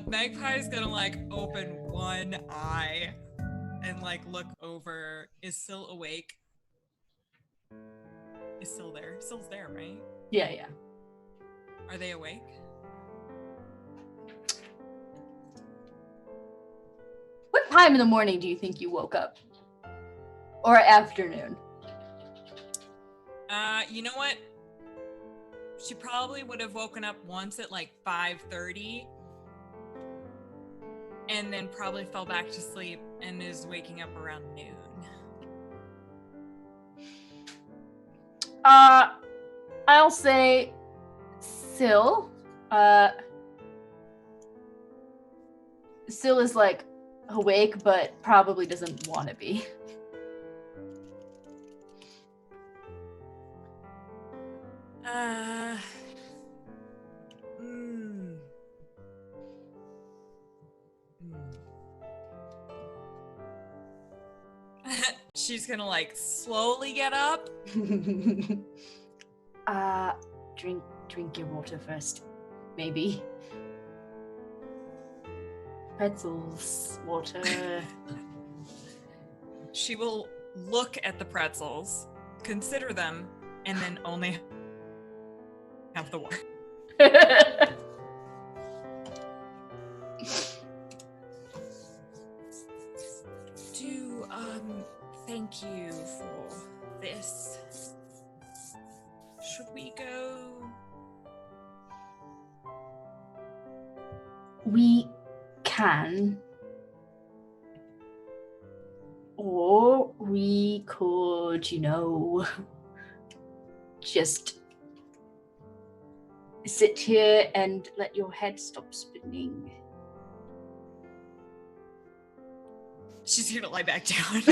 Magpie's gonna like open one eye and like look over. Is Syl awake? Is Syl there? Syl's there, right?
Yeah.
Are they awake?
What time in the morning do you think you woke up? Or afternoon?
You know what? She probably would have woken up once at like 5:30 and then probably fell back to sleep and is waking up around noon.
I'll say Syl. Syl is like awake, but probably doesn't want to be.
She's gonna like slowly get up.
Drink your water first, maybe. Pretzels, water.
She will look at the pretzels, consider them, and then only have the water. Thank you for this. Should we go?
We can. Or we could, just sit here and let your head stop spinning.
She's gonna lie back down.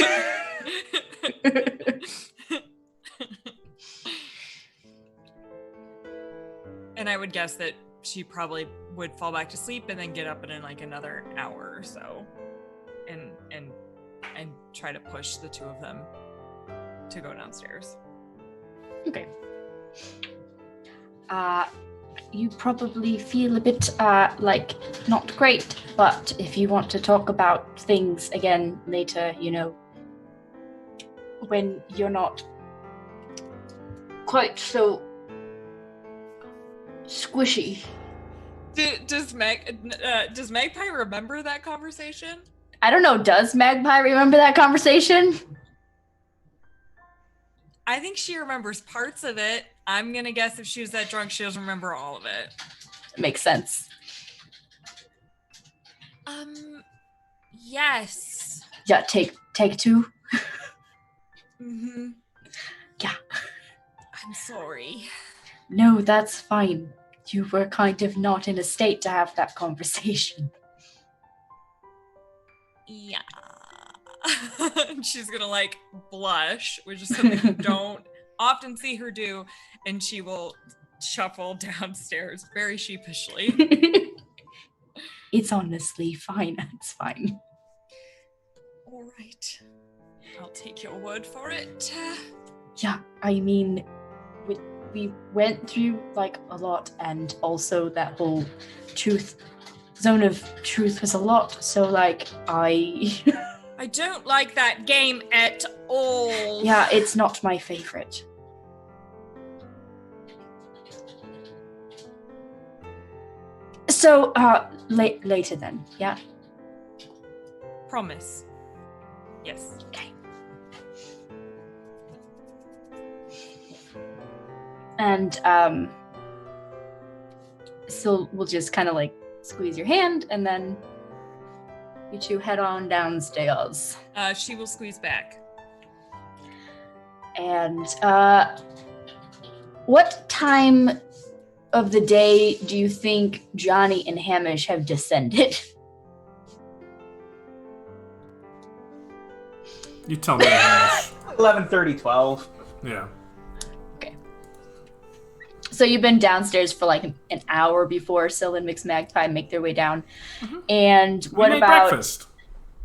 And I would guess that she probably would fall back to sleep and then get up in like another hour or so, and try to push the two of them to go downstairs.
Okay. You probably feel a bit like not great, but if you want to talk about things again later, when you're not quite so squishy.
Does Magpie remember that conversation?
I don't know. Does Magpie remember that conversation?
I think she remembers parts of it. I'm gonna guess if she was that drunk, she doesn't remember all of it.
Makes sense.
Yes.
Yeah, take two.
Mm-hmm.
Yeah.
I'm sorry.
No, that's fine. You were kind of not in a state to have that conversation.
Yeah. She's gonna like blush, which is something you don't often see her do, and she will shuffle downstairs very sheepishly.
It's honestly fine. It's fine.
All right. I'll take your word for it.
Yeah, I mean, we went through like a lot, and also that whole zone of truth was a lot. So like
I don't like that game at all.
Yeah, it's not my favorite. So later then, yeah.
Promise. Yes.
Okay. And so we'll just kind of like squeeze your hand, and then you two head on downstairs.
She will squeeze back.
And what time of the day do you think Johnny and Hamish have descended?
You tell me.
11:30, 12.
Yeah.
So you've been downstairs for like an hour before Syl and Mixed Magpie make their way down. Mm-hmm. And what
we made
about
breakfast?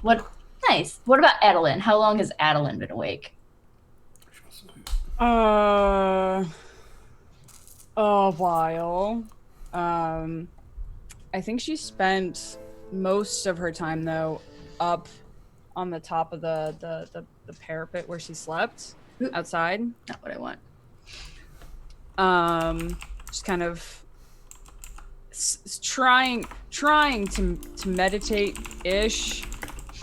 What? Nice. What about Adeline? How long has Adeline been awake?
A while. I think she spent most of her time though up on the top of the parapet where she slept outside.
Not what I want.
Just kind of trying to meditate ish,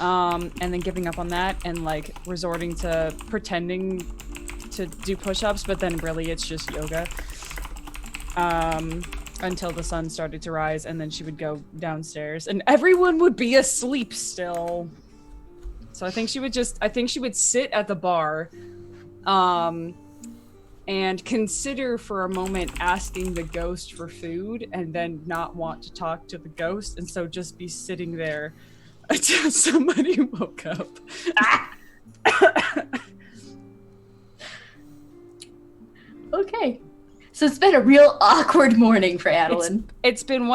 and then giving up on that and like resorting to pretending to do push-ups, but then really it's just yoga. Until the sun started to rise, and then she would go downstairs and everyone would be asleep still. So I think she would sit at the bar and consider for a moment asking the ghost for food and then not want to talk to the ghost, and so just be sitting there until somebody woke up.
Okay. So it's been a real awkward morning for Adeline.
It's been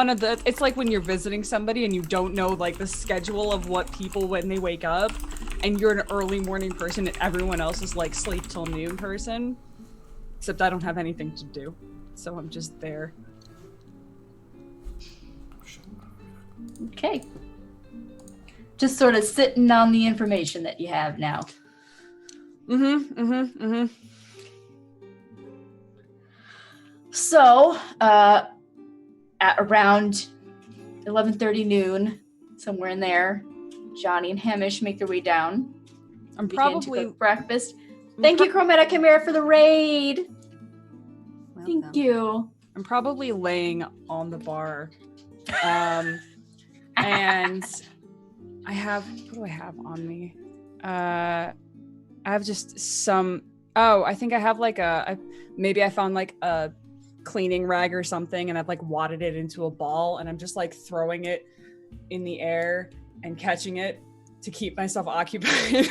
it's like when you're visiting somebody and you don't know like the schedule of what people when they wake up, and you're an early morning person and everyone else is like sleep till noon person. Except I don't have anything to do. So I'm just there.
Okay. Just sort of sitting on the information that you have now. So, at around 11:30 noon, somewhere in there, Johnny and Hamish make their way down.
I'm
begin to
probably
cook breakfast. Thank you, Chromata Chimera, for the raid.
Welcome.
Thank you.
I'm probably laying on the bar. And I have, what do I have on me? I have just some, I think I have like maybe I found like a cleaning rag or something, and I've like wadded it into a ball, and I'm just like throwing it in the air and catching it to keep myself occupied.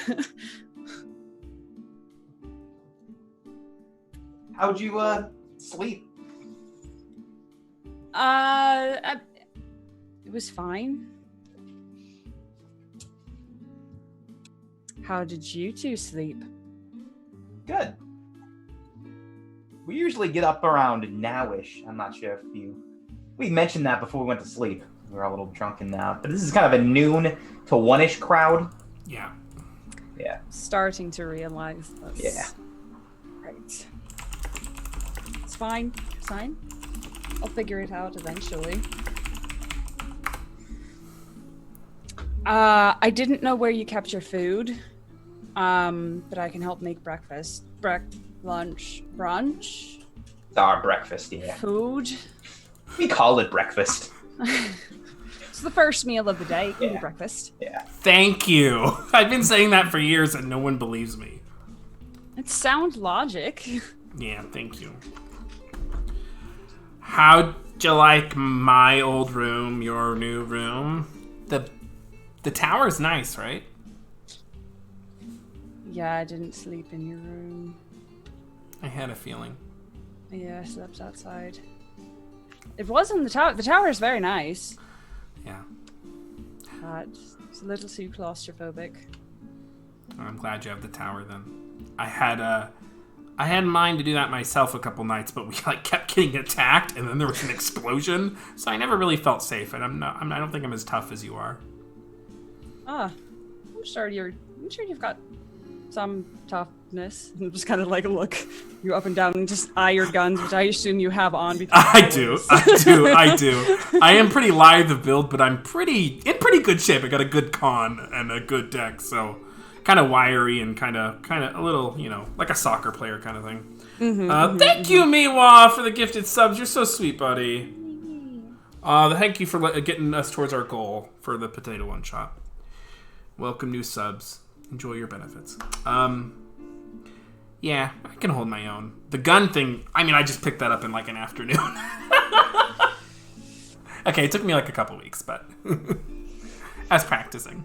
How'd you sleep?
It was fine. How did you two sleep?
Good. We usually get up around nowish. I'm not sure if we mentioned that before we went to sleep. We were all a little drunken now, but this is kind of a noon to one-ish crowd.
Yeah.
Yeah.
Starting to realize this.
Yeah.
Right. It's fine. It's fine. I'll figure it out eventually. I didn't know where you kept your food, but I can help make breakfast. Lunch, brunch?
It's our breakfast, yeah.
Food?
We call it breakfast.
It's the first meal of the day.
Yeah.
Breakfast.
Yeah.
Thank you. I've been saying that for years and no one believes me.
It's sound logic.
Yeah, thank you. How'd you like my old room, your new room? The tower's nice, right?
Yeah, I didn't sleep in your room.
I had a feeling.
Yeah, I slept outside. It wasn't the tower. The tower is very nice.
Yeah.
It's a little too claustrophobic.
I'm glad you have the tower then. I had in mind to do that myself a couple nights, but we like kept getting attacked, and then there was an explosion, so I never really felt safe. And I don't think I'm as tough as you are.
I'm sure you've got some toughness. And just kind of like look you up and down and just eye your guns, which I assume you have on.
I do. I am pretty lithe of build, but I'm in pretty good shape. I got a good con and a good deck, so kind of wiry and kind of a little, like a soccer player kind of thing. Thank you, Miwa, for the gifted subs. You're so sweet, buddy. Thank you for getting us towards our goal for the potato one shot. Welcome new subs. Enjoy your benefits. Yeah, I can hold my own. The gun thing, I just picked that up in like an afternoon. Okay, it took me like a couple weeks, but as practicing.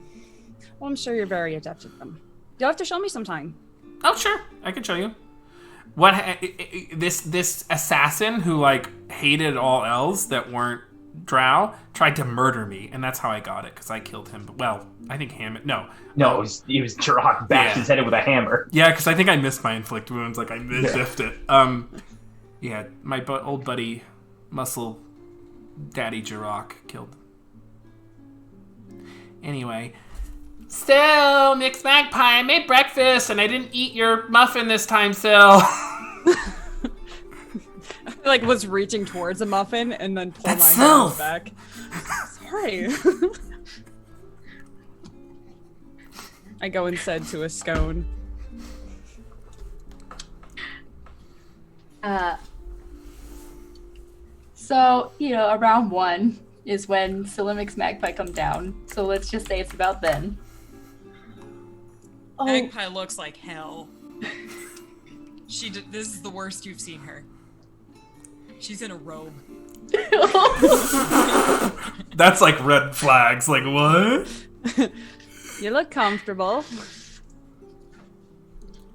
Well, I'm sure you're very adept at them. You'll have to show me sometime.
Oh, sure. I can show you. What this assassin who like hated all elves that weren't drow tried to murder me, and that's how I got it, because I killed him. But, well, I think Hammond... No,
it was Jirok bashed his head with a hammer.
Yeah, because I think I missed my inflict wounds. Like, I mischiefed it. Yeah, my old buddy, Muscle Daddy Jirok, killed. Anyway. Still, Mixed Magpie, I made breakfast, and I didn't eat your muffin this time, Still.
Like, was reaching towards a muffin and then pull
That's
my hands
Sylph.
back. Sorry. I go instead to a scone.
So, around 1 is when Silimix Magpie come down. So let's just say it's about then. Oh,
Magpie looks like hell. This is the worst you've seen her. She's in a robe.
That's like red flags. Like, what?
You look comfortable.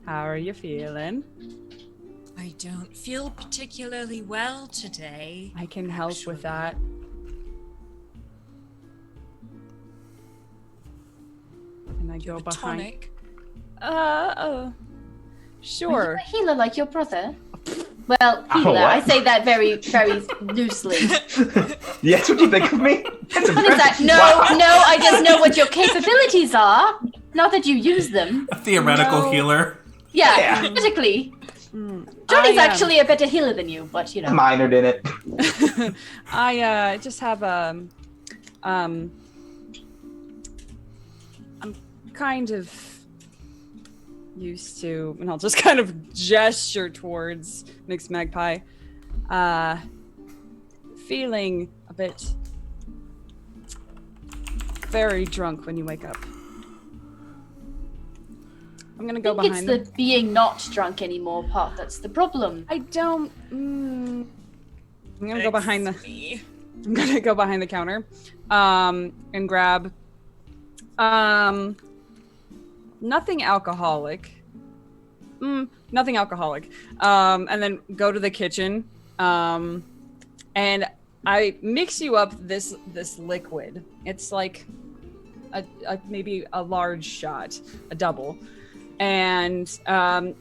How are you feeling?
I don't feel particularly well today.
I can help with that. And I
Do you
go
have a
behind.
tonic?
are
Sure.
you a healer like your brother? Well, healer. I say that very, very loosely.
Yeah, that's what you think of me?
What is that? No, I just know what your capabilities are. Not that you use them.
A theoretical
No.
healer.
Yeah, theoretically. Johnny's actually a better healer than you, but
I minored in it.
I just have I'm kind of used to, and I'll just kind of gesture towards Mixed Magpie, feeling a bit very drunk when you wake up. I'm gonna go
I think
behind
it's the being not drunk anymore part that's the problem.
I don't. I'm gonna go behind the.
Me.
I'm gonna go behind the counter, and grab, nothing alcoholic. Nothing alcoholic. And then go to the kitchen, and I mix you up this liquid. It's like a maybe a large shot, a double, and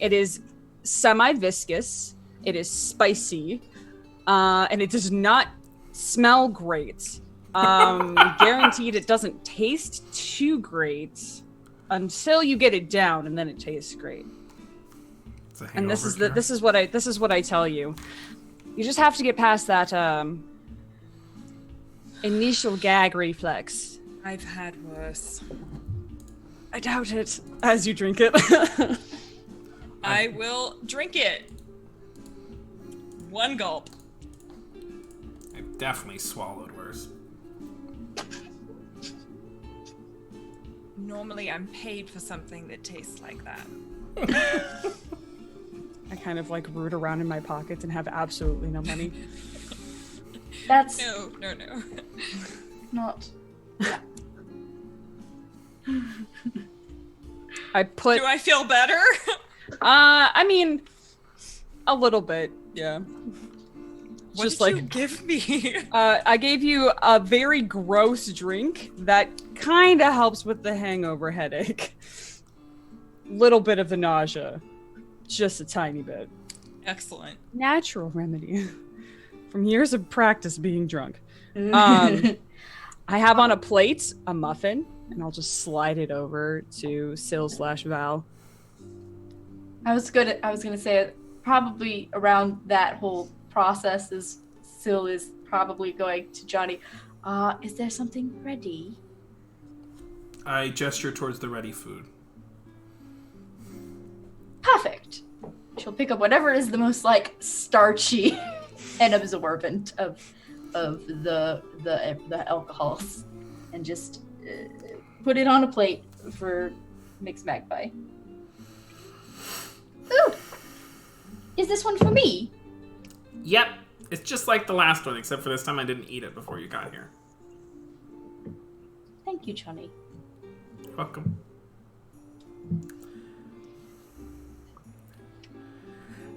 it is semi-viscous. It is spicy, and it does not smell great. Guaranteed, it doesn't taste too great until you get it down, and then it tastes great. And this is what I tell you. You just have to get past that initial gag reflex.
I've had worse.
I doubt it. As you drink it.
I will drink it. One gulp.
I've definitely swallowed worse.
Normally I'm paid for something that tastes like that.
I kind of like root around in my pockets and have absolutely no money.
That's
No.
not.
I put.
Do I feel better?
I mean, a little bit, yeah.
What
Just
did
like
you give me?
I gave you a very gross drink that kind of helps with the hangover headache. Little bit of the nausea, just a tiny bit.
Excellent.
Natural remedy from years of practice being drunk. I have on a plate a muffin, and I'll just slide it over to Sil/Val.
I was gonna say probably around that whole process is Sil is probably going to Johnny. Is there something ready?
I gesture towards the ready food.
Perfect. She'll pick up whatever is the most like starchy and absorbent of the alcohols, and just put it on a plate for Mixed Magpie. Ooh, is this one for me?
Yep, it's just like the last one, except for this time I didn't eat it before you got here.
Thank you, Johnny.
Welcome.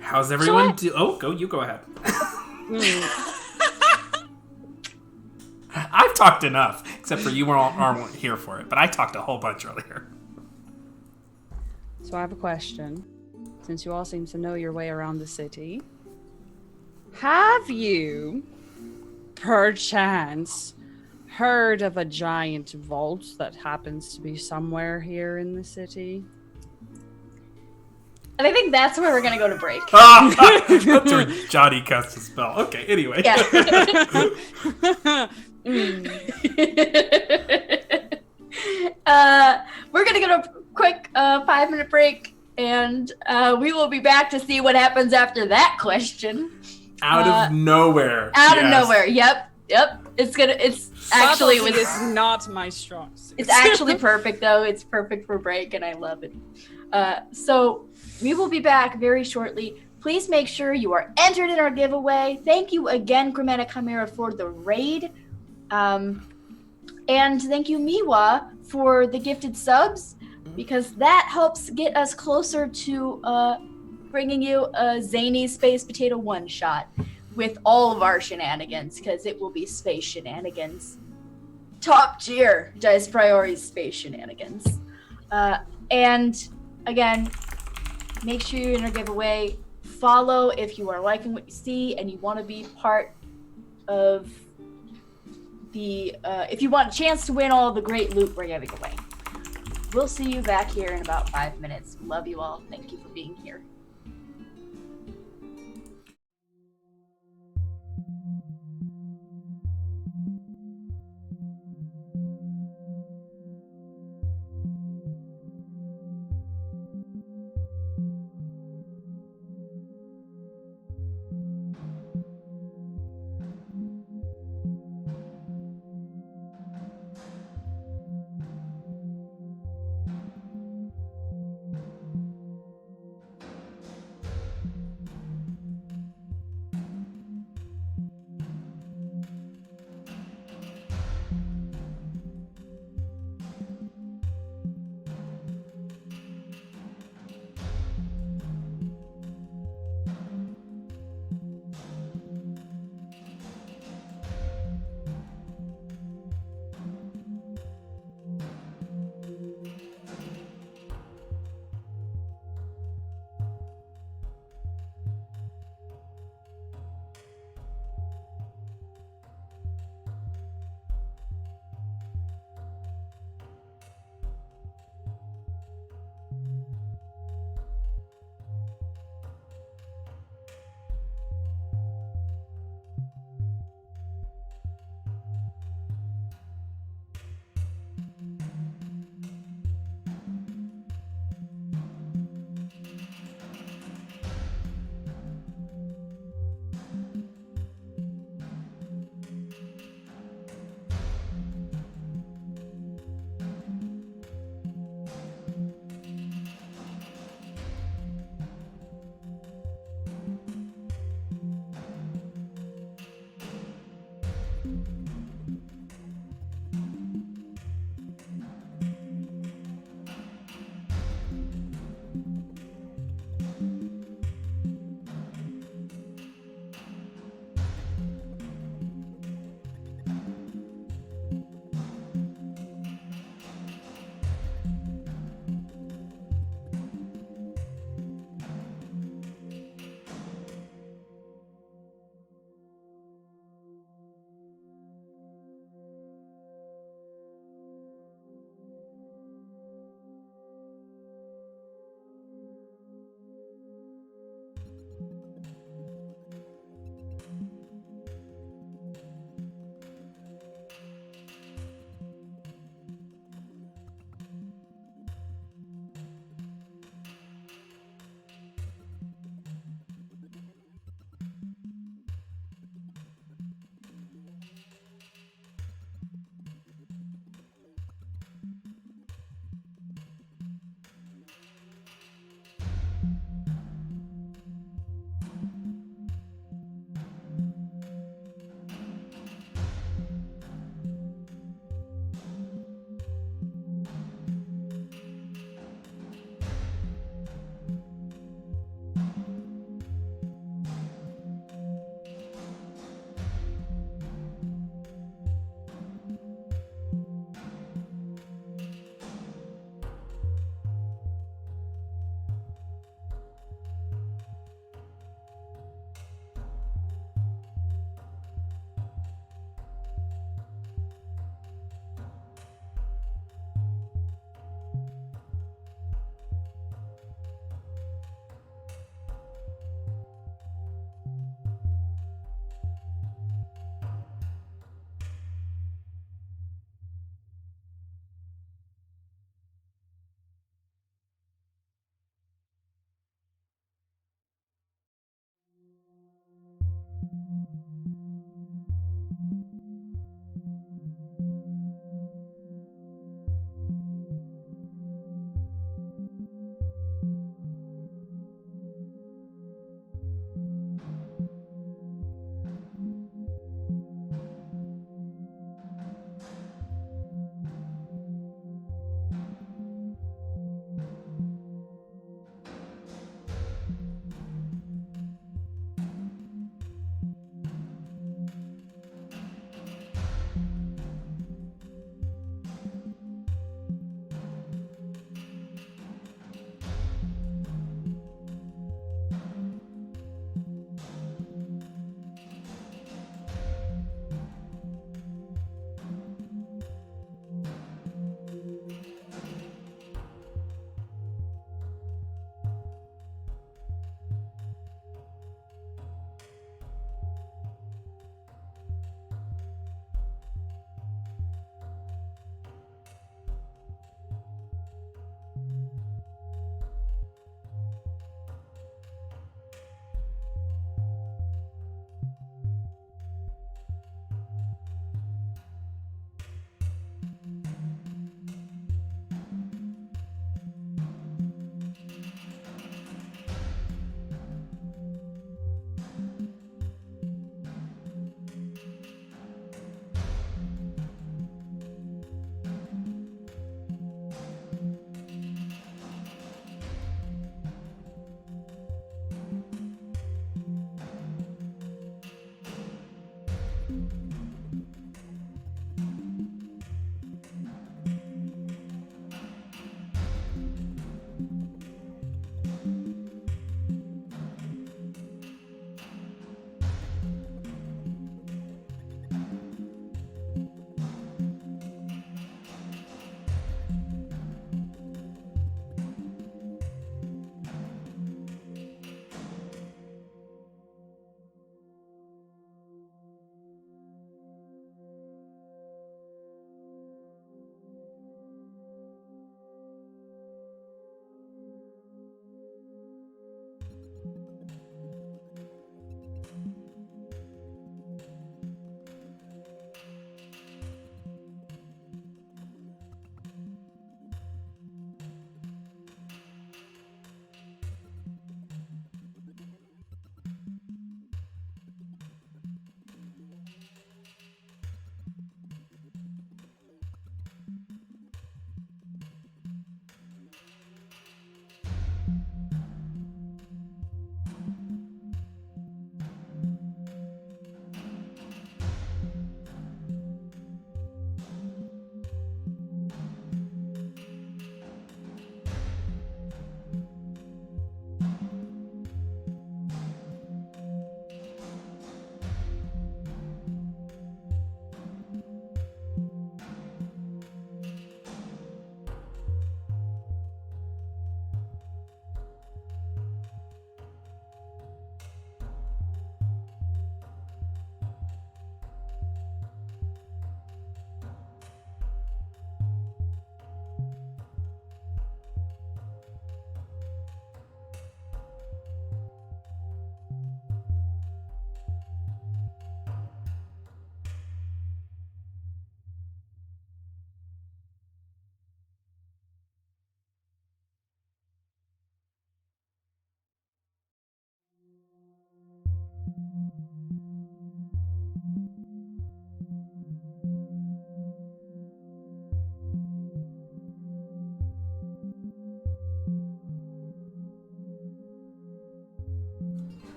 How's everyone Oh, you go ahead. talked enough, except for you weren't here for it. But I talked a whole bunch earlier.
So I have a question. Since you all seem to know your way around the city, have you, perchance, heard of a giant vault that happens to be somewhere here in the city?
And I think that's where we're gonna go to break.
That's where Johnny casts a spell. Okay, anyway.
Yeah. We're gonna go to a quick 5-minute break, and we will be back to see what happens after that question.
Out of nowhere.
Out of nowhere. Yep. It's actually
Subtlety is not my strong suit.
It's actually perfect though. It's perfect for break, and I love it. So we will be back very shortly. Please make sure you are entered in our giveaway. Thank you again, Chromatic Chimera, for the raid. And thank you, Miwa, for the gifted subs, because that helps get us closer to bringing you a zany Space Potato one-shot with all of our shenanigans, because it will be space shenanigans. Top tier Dice Priorities space shenanigans. And again, make sure you're in our giveaway. Follow if you are liking what you see and you want to be part of the if you want a chance to win all the great loot we're giving away. We'll see you back here in about 5 minutes. Love you all. Thank you for being here.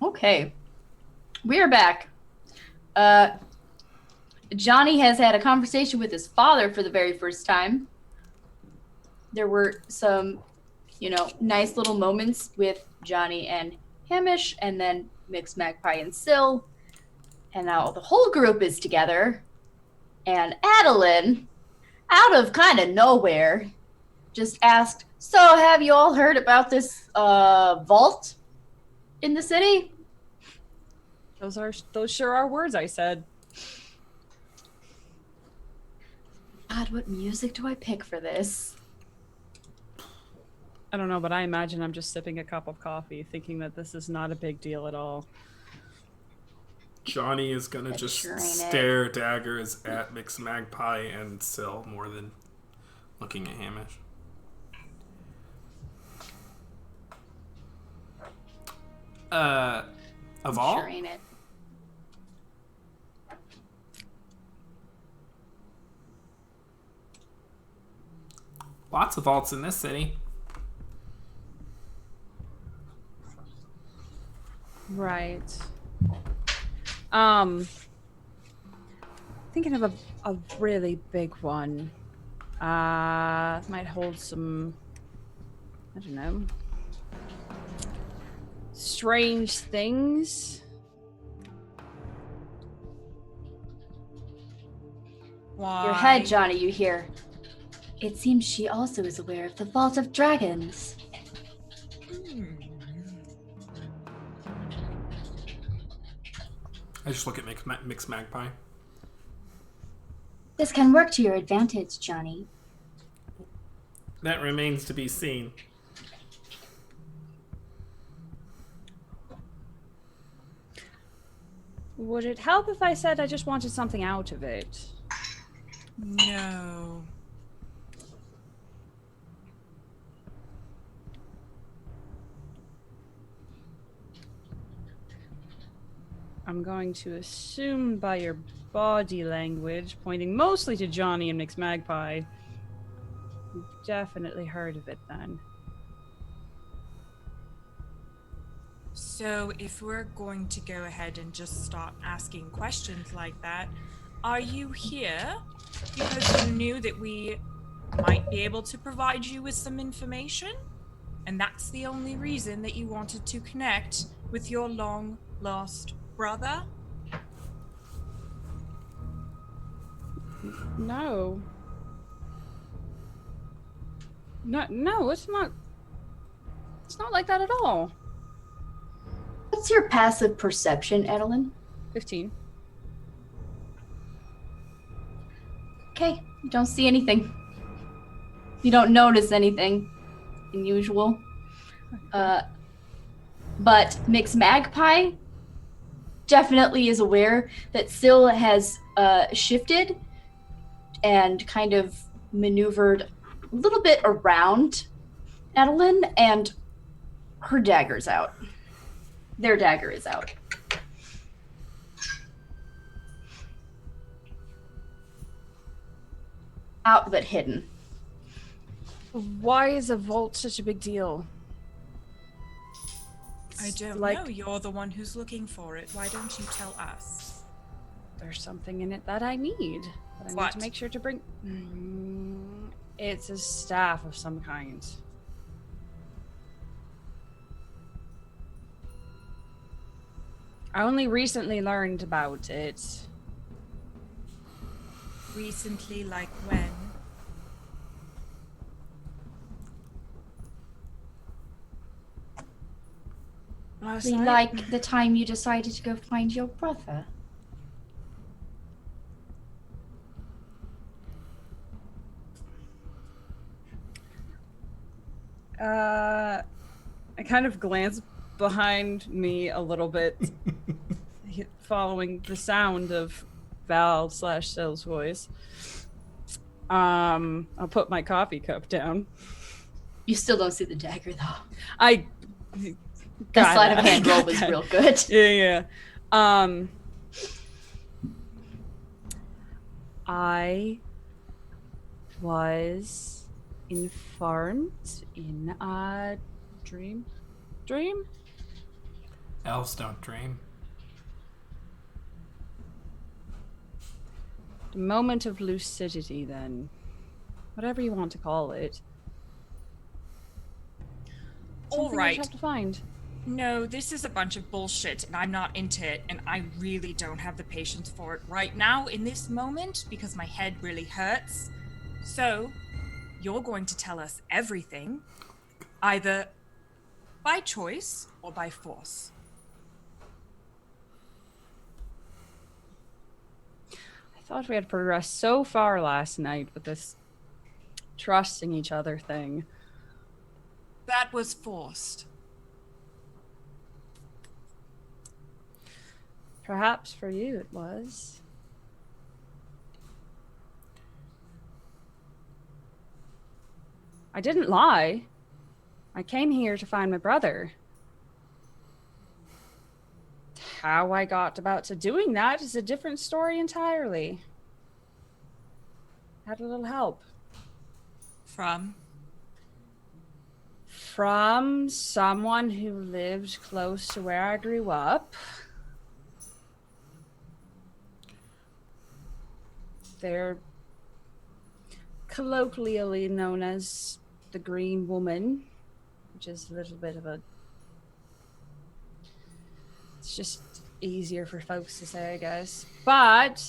Okay. We are back. Johnny has had a conversation with his father for the very first time. There were some, nice little moments with Johnny and Hamish, and then Mix Magpie and Syl. And now the whole group is together. And Adeline, out of kind of nowhere, just asked, "So have you all heard about this vault in the city?"
Those sure are words I said.
God, what music do I pick for this?
I don't know, but I imagine I'm just sipping a cup of coffee, thinking that this is not a big deal at all.
Johnny is gonna
That
just
sure ain't it.
stare daggers at Mix Magpie and Syl more than looking at Hamish. A vault?
Sure ain't it.
Lots of vaults in this city.
Right. Thinking of a really big one. Might hold some, I don't know, strange things.
Why?
Your head, Johnny, you hear. It seems she also is aware of the Vault of Dragons.
I just look at Mix Magpie.
This can work to your advantage, Johnny.
That remains to be seen.
Would it help if I said I just wanted something out of it?
No.
I'm going to assume by your body language, pointing mostly to Johnny and Mix Magpie, you've definitely heard of it then.
So if we're going to go ahead and just start asking questions like that, are you here because you knew that we might be able to provide you with some information? And that's the only reason that you wanted to connect with your long-lost brother?
No. No, it's not. It's not like that at all.
What's your passive perception, Adeline?
15.
Okay, you don't see anything. You don't notice anything unusual. But Mix Magpie definitely is aware that Syl has shifted and kind of maneuvered a little bit around Adeline, and her dagger's out. Their dagger is out. Out but hidden.
Why is a vault such a big deal?
I don't know. You're the one who's looking for it. Why don't you tell us?
There's something in it that I need. But I
What?
need to make sure to bring. It's a staff of some kind. I only recently learned about it.
Recently, like when?
Last
We
night?
like the time you decided to go find your brother.
I kind of glance behind me a little bit, following the sound of Val/Syl's voice. I'll put my coffee cup down.
You still don't see the dagger, though.
I
The
got
sleight
it.
of hand roll was real good.
Yeah. I was informed in a dream
Elves don't dream.
The moment of lucidity, then. Whatever you want to call it.
All
Something I just
right.
have to find.
No, this is a bunch of bullshit, and I'm not into it, and I really don't have the patience for it right now in this moment because my head really hurts. So, you're going to tell us everything, either by choice or by force.
I thought we had progressed so far last night with this trusting each other thing.
That was forced.
Perhaps for you it was. I didn't lie. I came here to find my brother. How I got about to doing that is a different story entirely. Had a little help.
From?
From someone who lived close to where I grew up. They're colloquially known as the Green Woman, which is a little bit of a... It's just easier for folks to say, I guess. But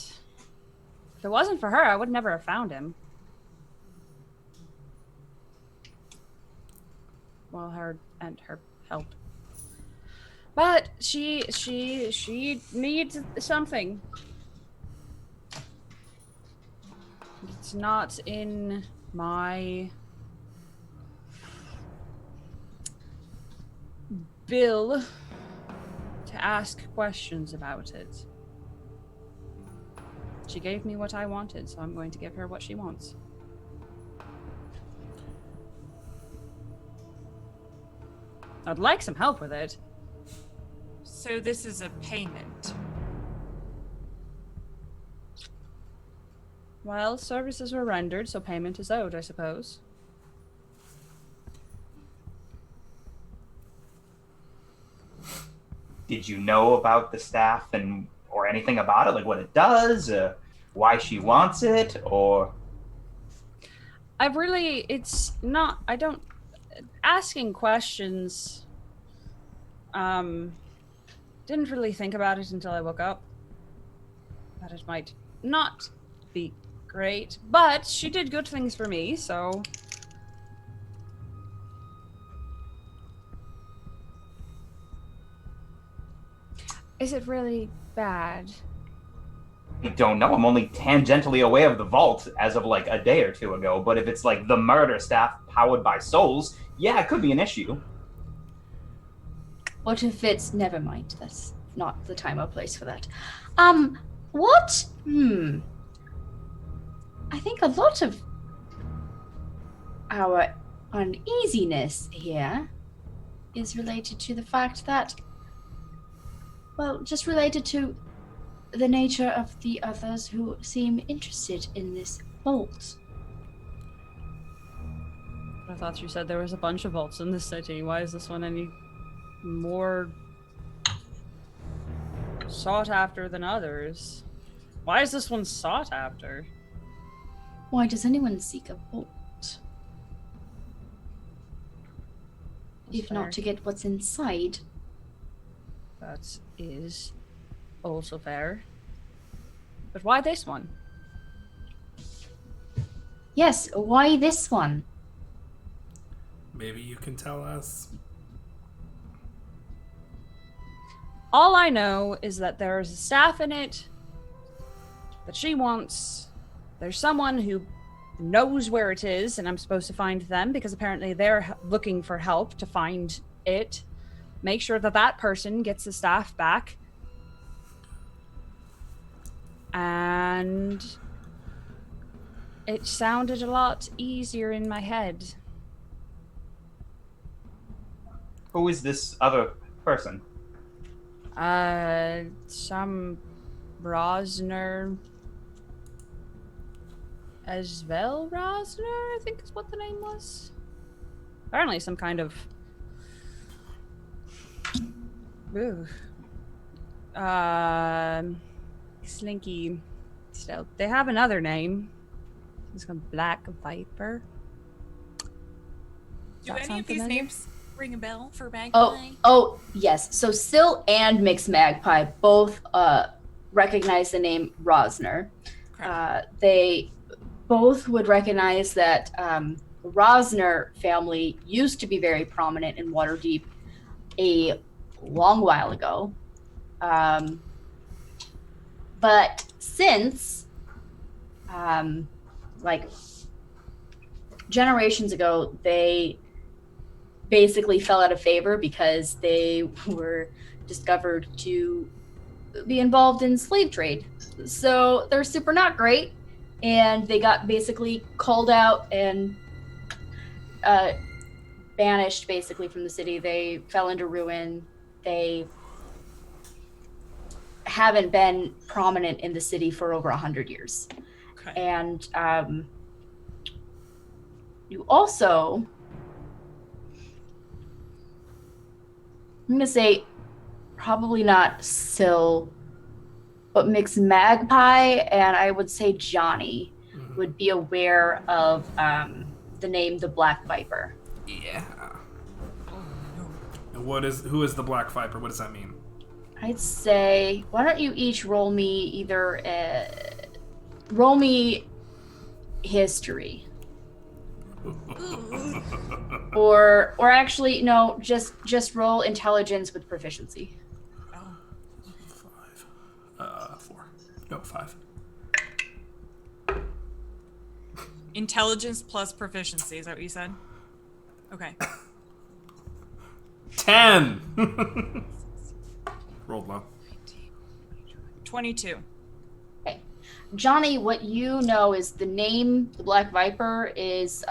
if it wasn't for her, I would never have found him. Well, her and her help. But she needs something. It's not in my bill to ask questions about it. She gave me what I wanted, so I'm going to give her what she wants. I'd like some help with it.
So this is a payment.
Well, services were rendered, so payment is owed, I suppose.
Did you know about the staff or anything about it, like what it does, why she wants it, or?
It's not, I don't, asking questions, didn't really think about it until I woke up. That it might not be great, but she did good things for me, so. Is it really bad?
I don't know. I'm only tangentially aware of the vault as of like a day or two ago, but if it's like the murder staff powered by souls, yeah, it could be an issue.
What if it's... Never mind. That's not the time or place for that. What? I think a lot of our uneasiness here is related to the fact that... Well, just related to the nature of the others who seem interested in this vault.
I thought you said there was a bunch of vaults in the city. Why is this one any more sought after than others? Why is this one sought after?
Why does anyone seek a vault? If
fair.
not to get what's inside.
That is also fair. But why this one?
Yes, why this one?
Maybe you can tell us.
All I know is that there's a staff in it that she wants. There's someone who knows where it is, and I'm supposed to find them because apparently they're looking for help to find it. Make sure that that person gets the staff back. And it sounded a lot easier in my head.
Who is this other person?
Some Rosner. Asvel Rosner, I think is what the name was. Apparently some kind of Ooh. Slinky. So they have another name. It's called Black Viper.
Do
That
any
sound
of these
familiar?
names ring a bell for Magpie?
Oh, yes. So Syl and Mixed Magpie both recognize the name Rosner.
Okay.
They both would recognize that the Rosner family used to be very prominent in Waterdeep a long while ago. But since, like, generations ago, they basically fell out of favor because they were discovered to be involved in slave trade. So they're super not great, and they got basically called out and banished basically from the city. They fell into ruin. They haven't been prominent in the city for over 100 years.
Okay.
And you also, I'm going to say probably not Syl, but Mixed Magpie, and I would say Johnny would be aware of the name the Black Viper.
Yeah.
Oh no.
And who is the Black Viper? What does that mean?
I'd say, why don't you each roll me roll me history. or actually, no, just roll intelligence with proficiency.
Oh.
4. No, 5.
Intelligence plus proficiency. Is that what you said? Okay.
10. Rolled low.
22.
Okay. Johnny, what you know is the name, the Black Viper, is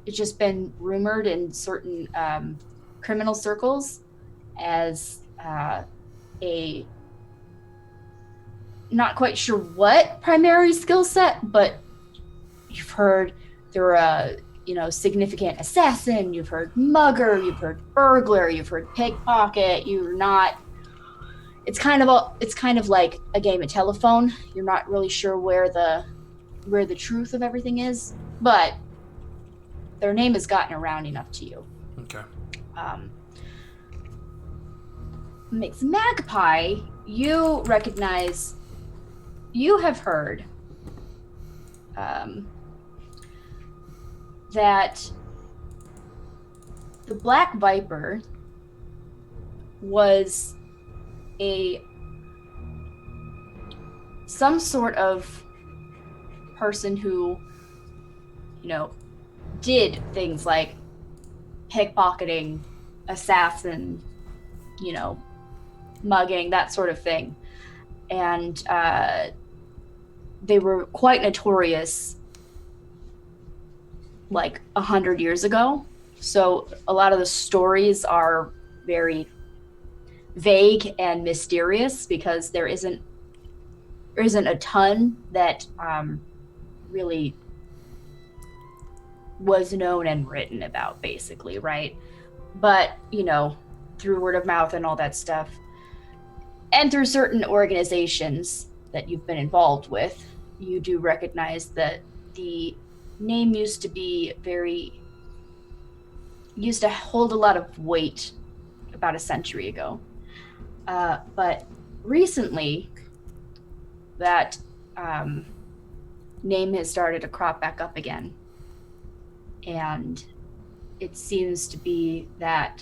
it's just been rumored in certain criminal circles as a not quite sure what primary skill set, but you've heard they're a significant assassin, you've heard mugger, you've heard burglar, you've heard pickpocket. It's kind of like a game of telephone. You're not really sure where the truth of everything is, but their name has gotten around enough to you.
Okay.
Mixed Magpie, you have heard that the Black Viper was some sort of person who, did things like pickpocketing, assassin, mugging, that sort of thing. And they were quite notorious like 100 years ago. So a lot of the stories are very vague and mysterious because there isn't a ton that really was known and written about, basically, right? But through word of mouth and all that stuff, and through certain organizations that you've been involved with, you do recognize that the name used to hold a lot of weight about a century ago. But recently, that name has started to crop back up again. And it seems to be that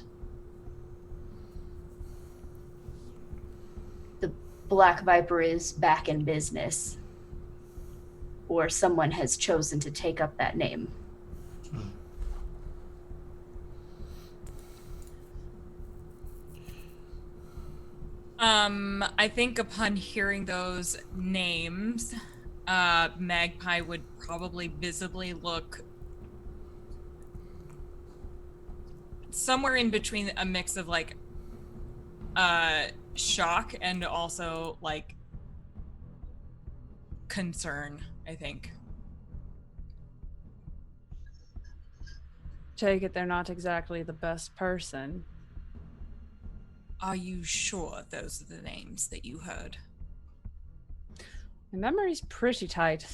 the Black Viper is back in business, or someone has chosen to take up that name.
I think upon hearing those names, Magpie would probably visibly look somewhere in between a mix of like shock and also like concern, I think.
Take it they're not exactly the best person.
Are you sure those are the names that you heard?
My memory's pretty tight.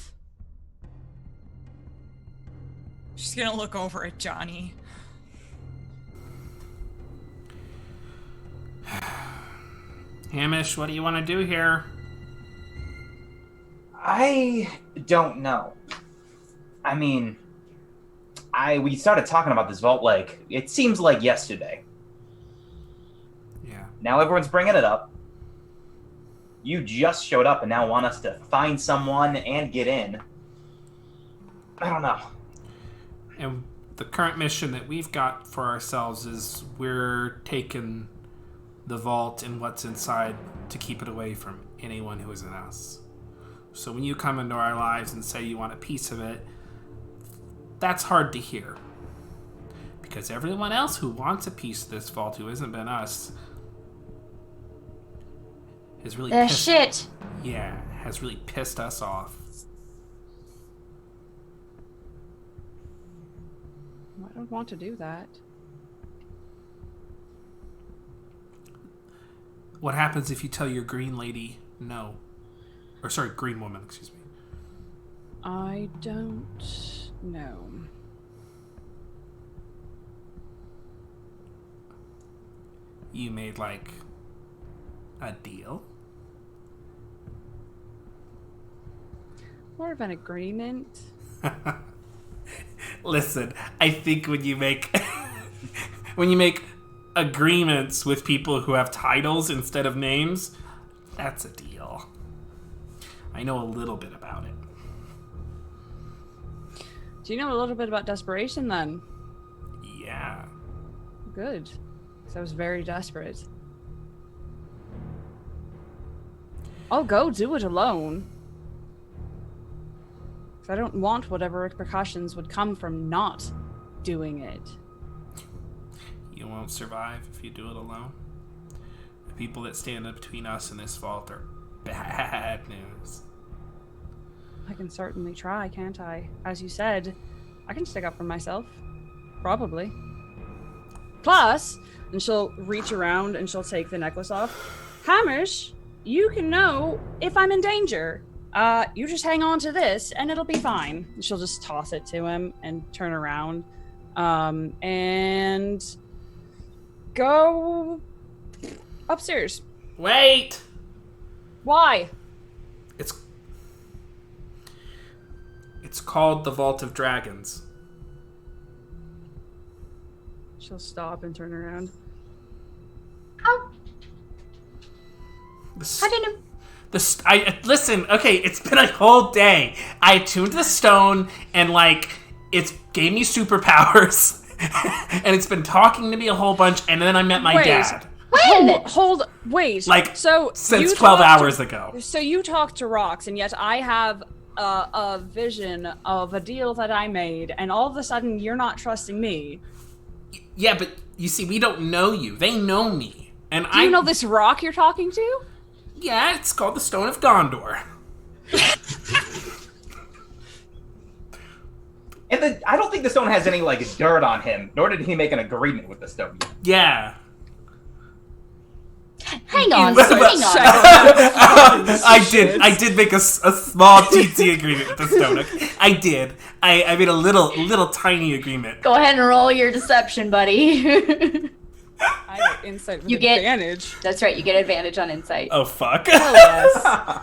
She's gonna look over at Johnny.
Hamish, what do you want to do here?
I don't know. I mean, we started talking about this vault like it seems like yesterday.
Yeah.
Now everyone's bringing it up. You just showed up and now want us to find someone and get in. I don't know.
And the current mission that we've got for ourselves is we're taking the vault and what's inside to keep it away from anyone who isn't us. So when you come into our lives and say you want a piece of it, that's hard to hear. Because everyone else who wants a piece of this vault who hasn't been us has really
Shit.
Yeah, has really pissed us off.
I don't want to do that.
What happens if you tell your green lady no? Or sorry, green woman, excuse me.
I don't know.
You made like a deal?
More of an agreement.
Listen, I think when you make agreements with people who have titles instead of names, that's a deal. I know a little bit about it.
Do you know a little bit about desperation then?
Yeah.
Good. Because I was very desperate. I'll go do it alone. Because I don't want whatever repercussions would come from not doing it.
You won't survive if you do it alone. The people that stand up between us and this vault are bad news.
I can certainly try, can't I? As you said, I can stick up for myself. Probably. Plus, and she'll reach around and she'll take the necklace off. Hamish, you can know if I'm in danger. You just hang on to this and it'll be fine. And she'll just toss it to him and turn around. And go upstairs.
Wait!
Why?
It's called the Vault of Dragons.
She'll stop and turn around.
Oh, I didn't.
Listen, okay, it's been a whole day. I tuned the stone and it's gave me superpowers. And it's been talking to me a whole bunch, and then I met my dad.
Wait.
Since 12 hours ago.
So you talked to rocks, and yet I have a vision of a deal that I made, and all of a sudden you're not trusting me.
Yeah, but you see, we don't know you. They know me. And
Do you know this rock you're talking to?
Yeah, it's called the Stone of Gondor.
And I don't think the stone has any dirt on him, nor did he make an agreement with the stone yet.
Yeah.
Hang on.
I did make a small teensy agreement with the stone. Okay? I did. I made a little tiny agreement.
Go ahead and roll your deception, buddy.
I get insight with advantage.
That's right, you get advantage on insight.
Oh, fuck.
Oh,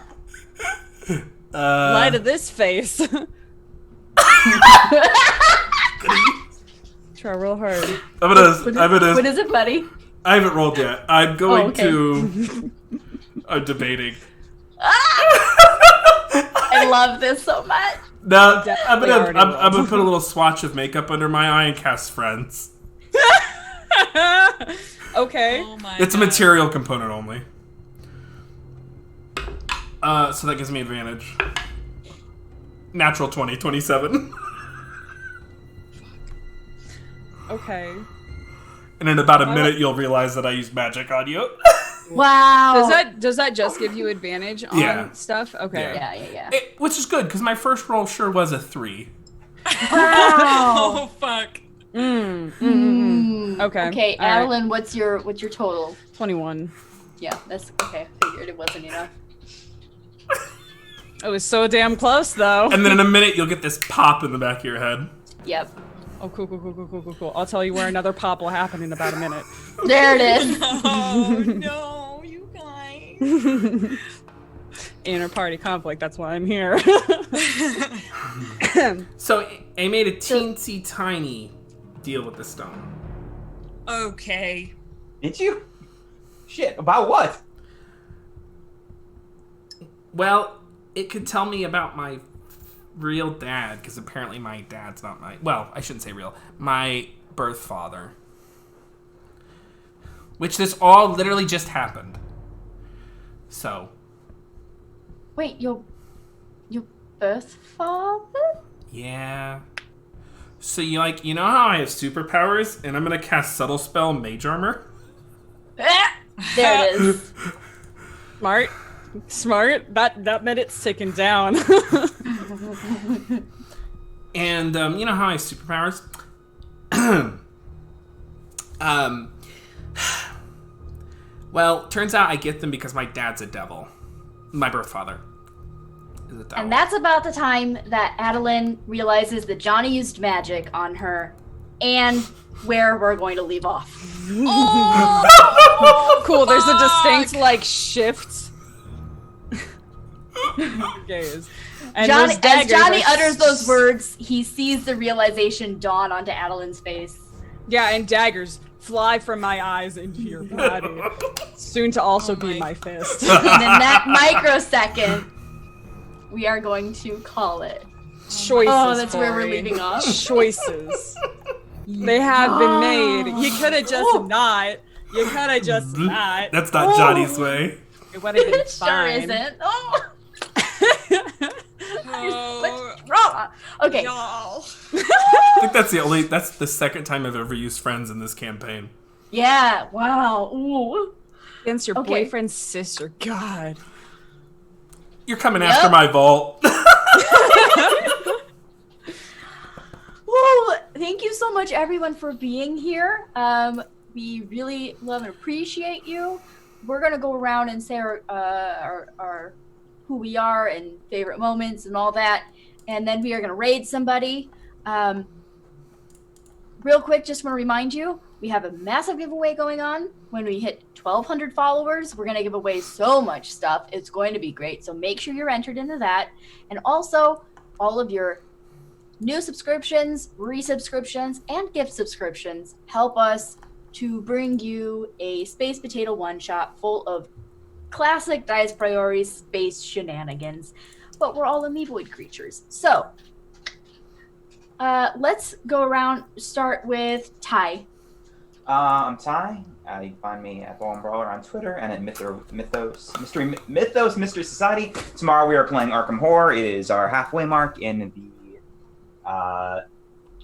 yes. Lie to this face. Try real hard.
What is it, buddy?
I haven't rolled yet. I'm going to... I'm debating.
I love this so much.
No, I'm gonna put a little swatch of makeup under my eye and cast friends.
Okay.
Oh my
It's a
God.
material component only. So that gives me advantage. Natural 20, 27.
Okay.
And in about a minute, you'll realize that I used magic on you.
Wow.
Does that just give you advantage on stuff? Okay.
Yeah. Which is good, because my first roll sure was a 3.
Wow.
Oh fuck.
Okay.
Okay,
all right.
Adeline, what's your total?
21.
Yeah, that's okay. Figured it wasn't enough.
It was so damn close, though.
And then in a minute, you'll get this pop in the back of your head.
Yep.
Oh, cool. I'll tell you where another pop will happen in about a minute.
There it is.
Oh no, you guys.
Inter-party conflict, that's why I'm here.
So I made a teensy tiny deal with the stone.
Okay.
Did you? Shit, about what?
Well, it could tell me about my real dad, because apparently my dad's not well, I shouldn't say real, my birth father. Which this all literally just happened. So.
Wait, your birth father?
Yeah. So you know how I have superpowers, and I'm gonna cast Subtle Spell Mage Armor?
There it is.
Smart. That minute's ticking down.
And you know how I have superpowers? Well, turns out I get them because my dad's a devil. My birth father is a devil.
And that's about the time that Adeline realizes that Johnny used magic on her, and where we're going to leave off.
Oh,
Cool, there's a
fuck.
distinct, shift. Gaze. And
Johnny,
those
as
daggers
Johnny
are
utters those words, he sees the realization dawn onto Adeline's face.
Yeah, and daggers fly from my eyes into your body. Soon to also be my fist.
And in that microsecond, we are going to call it.
Choices.
Oh, that's where we're
Corey.
leaving off.
Choices. They have been made. You could have just not. You could have just not.
That's not Johnny's way.
It would have been
It sure
fine.
isn't. Oh,
Oh,
what's wrong? Okay.
y'all.
I think that's the second time I've ever used friends in this campaign.
Yeah. Wow. Ooh.
Against your
Okay.
boyfriend's sister. God.
You're coming after my vault.
Well, thank you so much, everyone, for being here. We really love and appreciate you. We're gonna go around and say our who we are and favorite moments and all that, and then we are gonna raid somebody. Real quick, just want to remind you, we have a massive giveaway going on. When we hit 1,200 followers, we're gonna give away so much stuff. It's going to be great. So make sure you're entered into that, and also all of your new subscriptions, resubscriptions, and gift subscriptions help us to bring you a Space Potato one-shot full of classic Dice Priority space shenanigans. But we're all amoeboid creatures. So, let's go around, start with Ty.
I'm Ty. You can find me at Ball and Brawler on Twitter and at Mythos Mystery Society. Tomorrow we are playing Arkham Horror. It is our halfway mark in the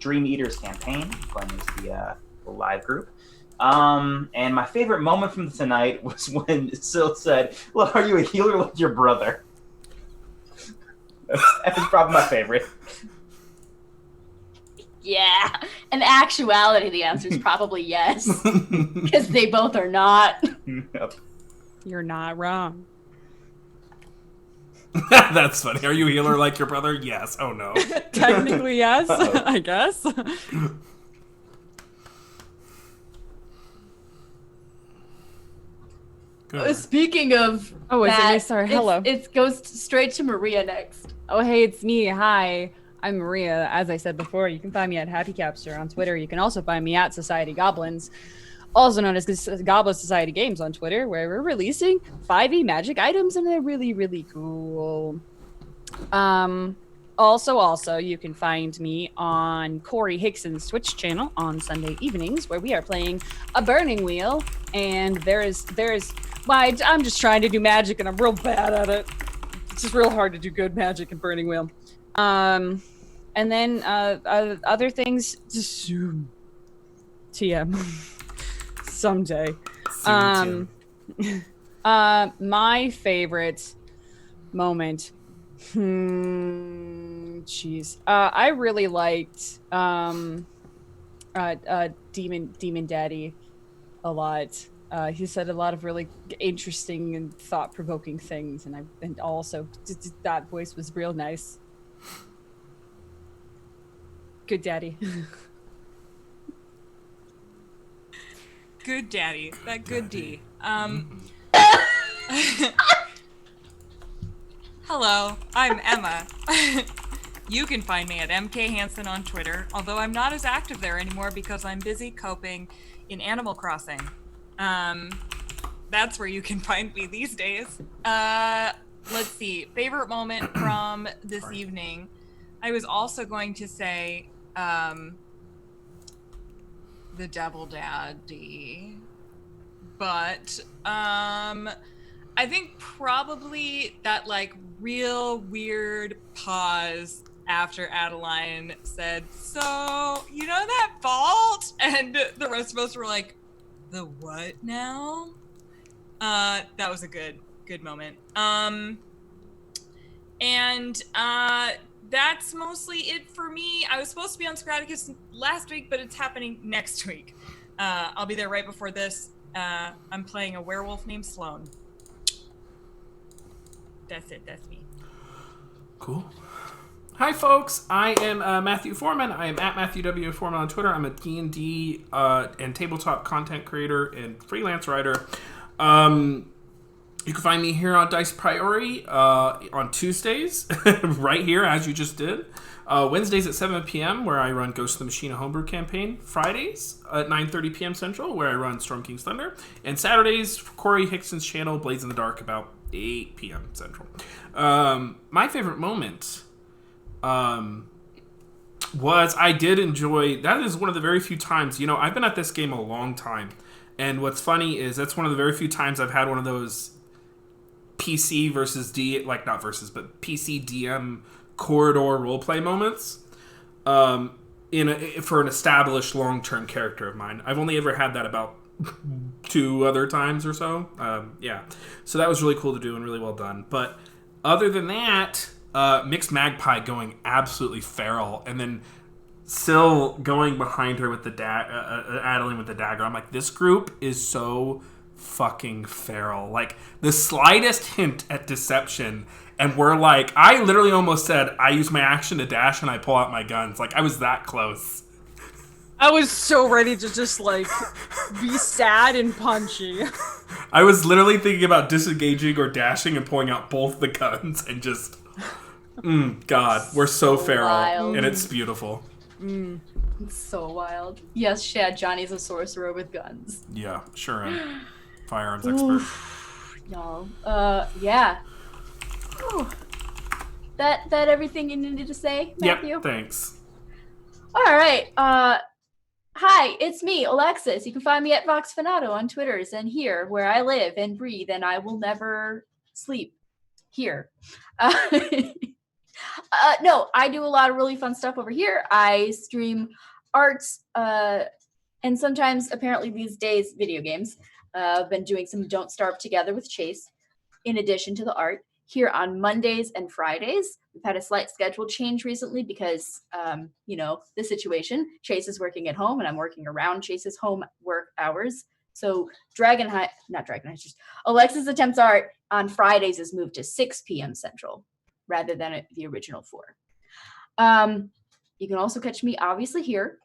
Dream Eaters campaign. Playing as the live group. And my favorite moment from tonight was when Sil said, "Well, are you a healer like your brother?" That's probably my favorite.
Yeah. In actuality, the answer is probably yes. Because they both are not.
Yep.
You're not wrong.
That's funny. Are you a healer like your brother? Yes. Oh no.
Technically, yes.
Uh-oh.
I guess.
Good.
Speaking of
Oh, is it
that,
me? Sorry, hello.
It goes straight to Maria next.
Oh, hey, it's me. Hi. I'm Maria. As I said before, you can find me at Happy Capster on Twitter. You can also find me at Society Goblins, also known as Goblin Society Games on Twitter, where we're releasing 5e magic items, and they're really, really cool. Also, you can find me on Corey Hickson's Twitch channel on Sunday evenings, where we are playing a Burning Wheel, and I'm just trying to do magic, and I'm real bad at it. It's just real hard to do good magic in Burning Wheel. And then other things, just soon. TM. Someday.
Soon,
My favorite moment. Jeez. I really liked Demon Daddy a lot. He said a lot of really interesting and thought-provoking things, and also that voice was real nice. Good daddy.
Good daddy. That good D. Hello, I'm Emma. You can find me at MK Hansen on Twitter, although I'm not as active there anymore because I'm busy coping in Animal Crossing. That's where you can find me these days. Let's see. Favorite moment from this evening. I was also going to say the Devil Daddy, but I think probably that like real weird pause after Adeline said, "So, you know that vault?" And the rest of us were like, "The what now?" That was a good moment. And that's mostly it for me. I was supposed to be on Scraticus last week, but it's happening next week. I'll be there right before this. I'm playing a werewolf named Sloan. That's it. That's me.
Cool. Hi, folks. I am Matthew Foreman. I am at Matthew W. Foreman on Twitter. I'm a D&D and tabletop content creator and freelance writer. You can find me here on Dice Priority on Tuesdays, right here, as you just did. Wednesdays at 7 p.m., where I run Ghost of the Machine, a homebrew campaign. Fridays at 9:30 p.m. Central, where I run Storm King's Thunder. And Saturdays, Corey Hickson's channel, Blades in the Dark, about 8 p.m. Central. My favorite moment was I did enjoy... That is one of the very few times... You know, I've been at this game a long time. And what's funny is that's one of the very few times I've had one of those PC versus not versus, but PC DM corridor roleplay moments for an established long-term character of mine. I've only ever had that about 2 other times or so. So that was really cool to do and really well done. But other than that, Mixed Magpie going absolutely feral, and then Syl going behind her with the Adeline with the dagger. I'm like, this group is so fucking feral. Like, the slightest hint at deception, and we're like, I literally almost said, I use my action to dash and I pull out my guns. Like, I was that close.
I was so ready to just, like, be sad and punchy.
I was literally thinking about disengaging or dashing and pulling out both the guns and just... God, we're so feral,
wild.
and it's beautiful.
It's so wild. Yes, Shad, Johnny's a sorcerer with guns.
Yeah, sure am. Firearms expert.
Y'all. Yeah. Whew. That everything you needed to say, Matthew?
Yep, thanks.
All right. Hi, it's me, Alexis. You can find me at VoxFanato on Twitters and here, where I live and breathe, and I will never sleep. Here. No, I do a lot of really fun stuff over here. I stream arts, and sometimes, apparently these days, video games. I've been doing some Don't Starve Together with Chase, in addition to the art, here on Mondays and Fridays. We've had a slight schedule change recently because, the situation. Chase is working at home, and I'm working around Chase's home work hours. So Alexis Attempts Art on Fridays is moved to 6 p.m. Central rather than at the original 4. You can also catch me obviously here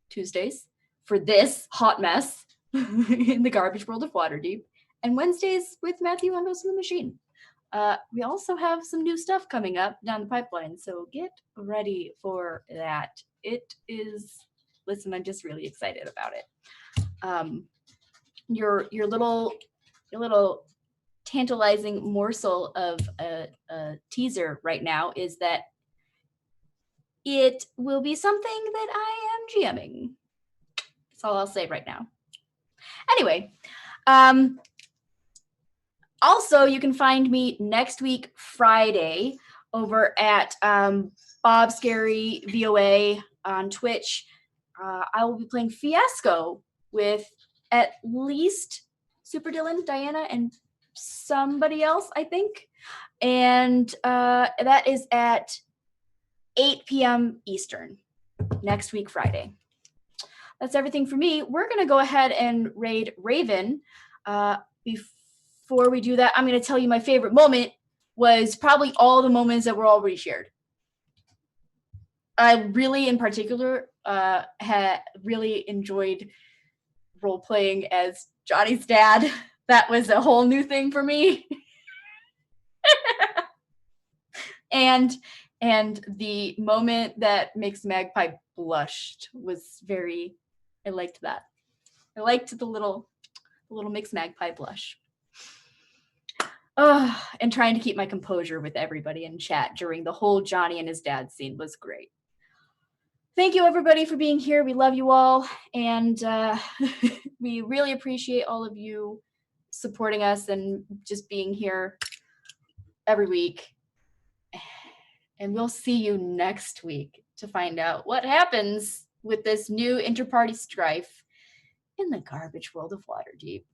Tuesdays for this hot mess in the garbage world of Waterdeep, and Wednesdays with Matthew on Ghost of the Machine. We also have some new stuff coming up down the pipeline, so get ready for that. I'm just really excited about it. Your little tantalizing morsel of a teaser right now is that it will be something that I am GMing. That's all I'll say right now. Anyway, also you can find me next week Friday over at Bob Scary VOA on Twitch. I will be playing Fiasco with at least Super Dylan, Diana, and somebody else, I think. And that is at 8 p.m. Eastern next week, Friday. that's everything for me. We're going to go ahead and raid Raven. Before we do that, I'm going to tell you my favorite moment was probably all the moments that were already shared. I really, in particular, had really enjoyed role-playing as Johnny's dad. That was a whole new thing for me. and the moment that makes Magpie blushed was very, I liked that. I liked the little Mixed Magpie blush. And trying to keep my composure with everybody in chat during the whole Johnny and his dad scene was great. Thank you, everybody, for being here. We love you all, and we really appreciate all of you supporting us and just being here every week. And we'll see you next week to find out what happens with this new inter-party strife in the garbage world of Waterdeep.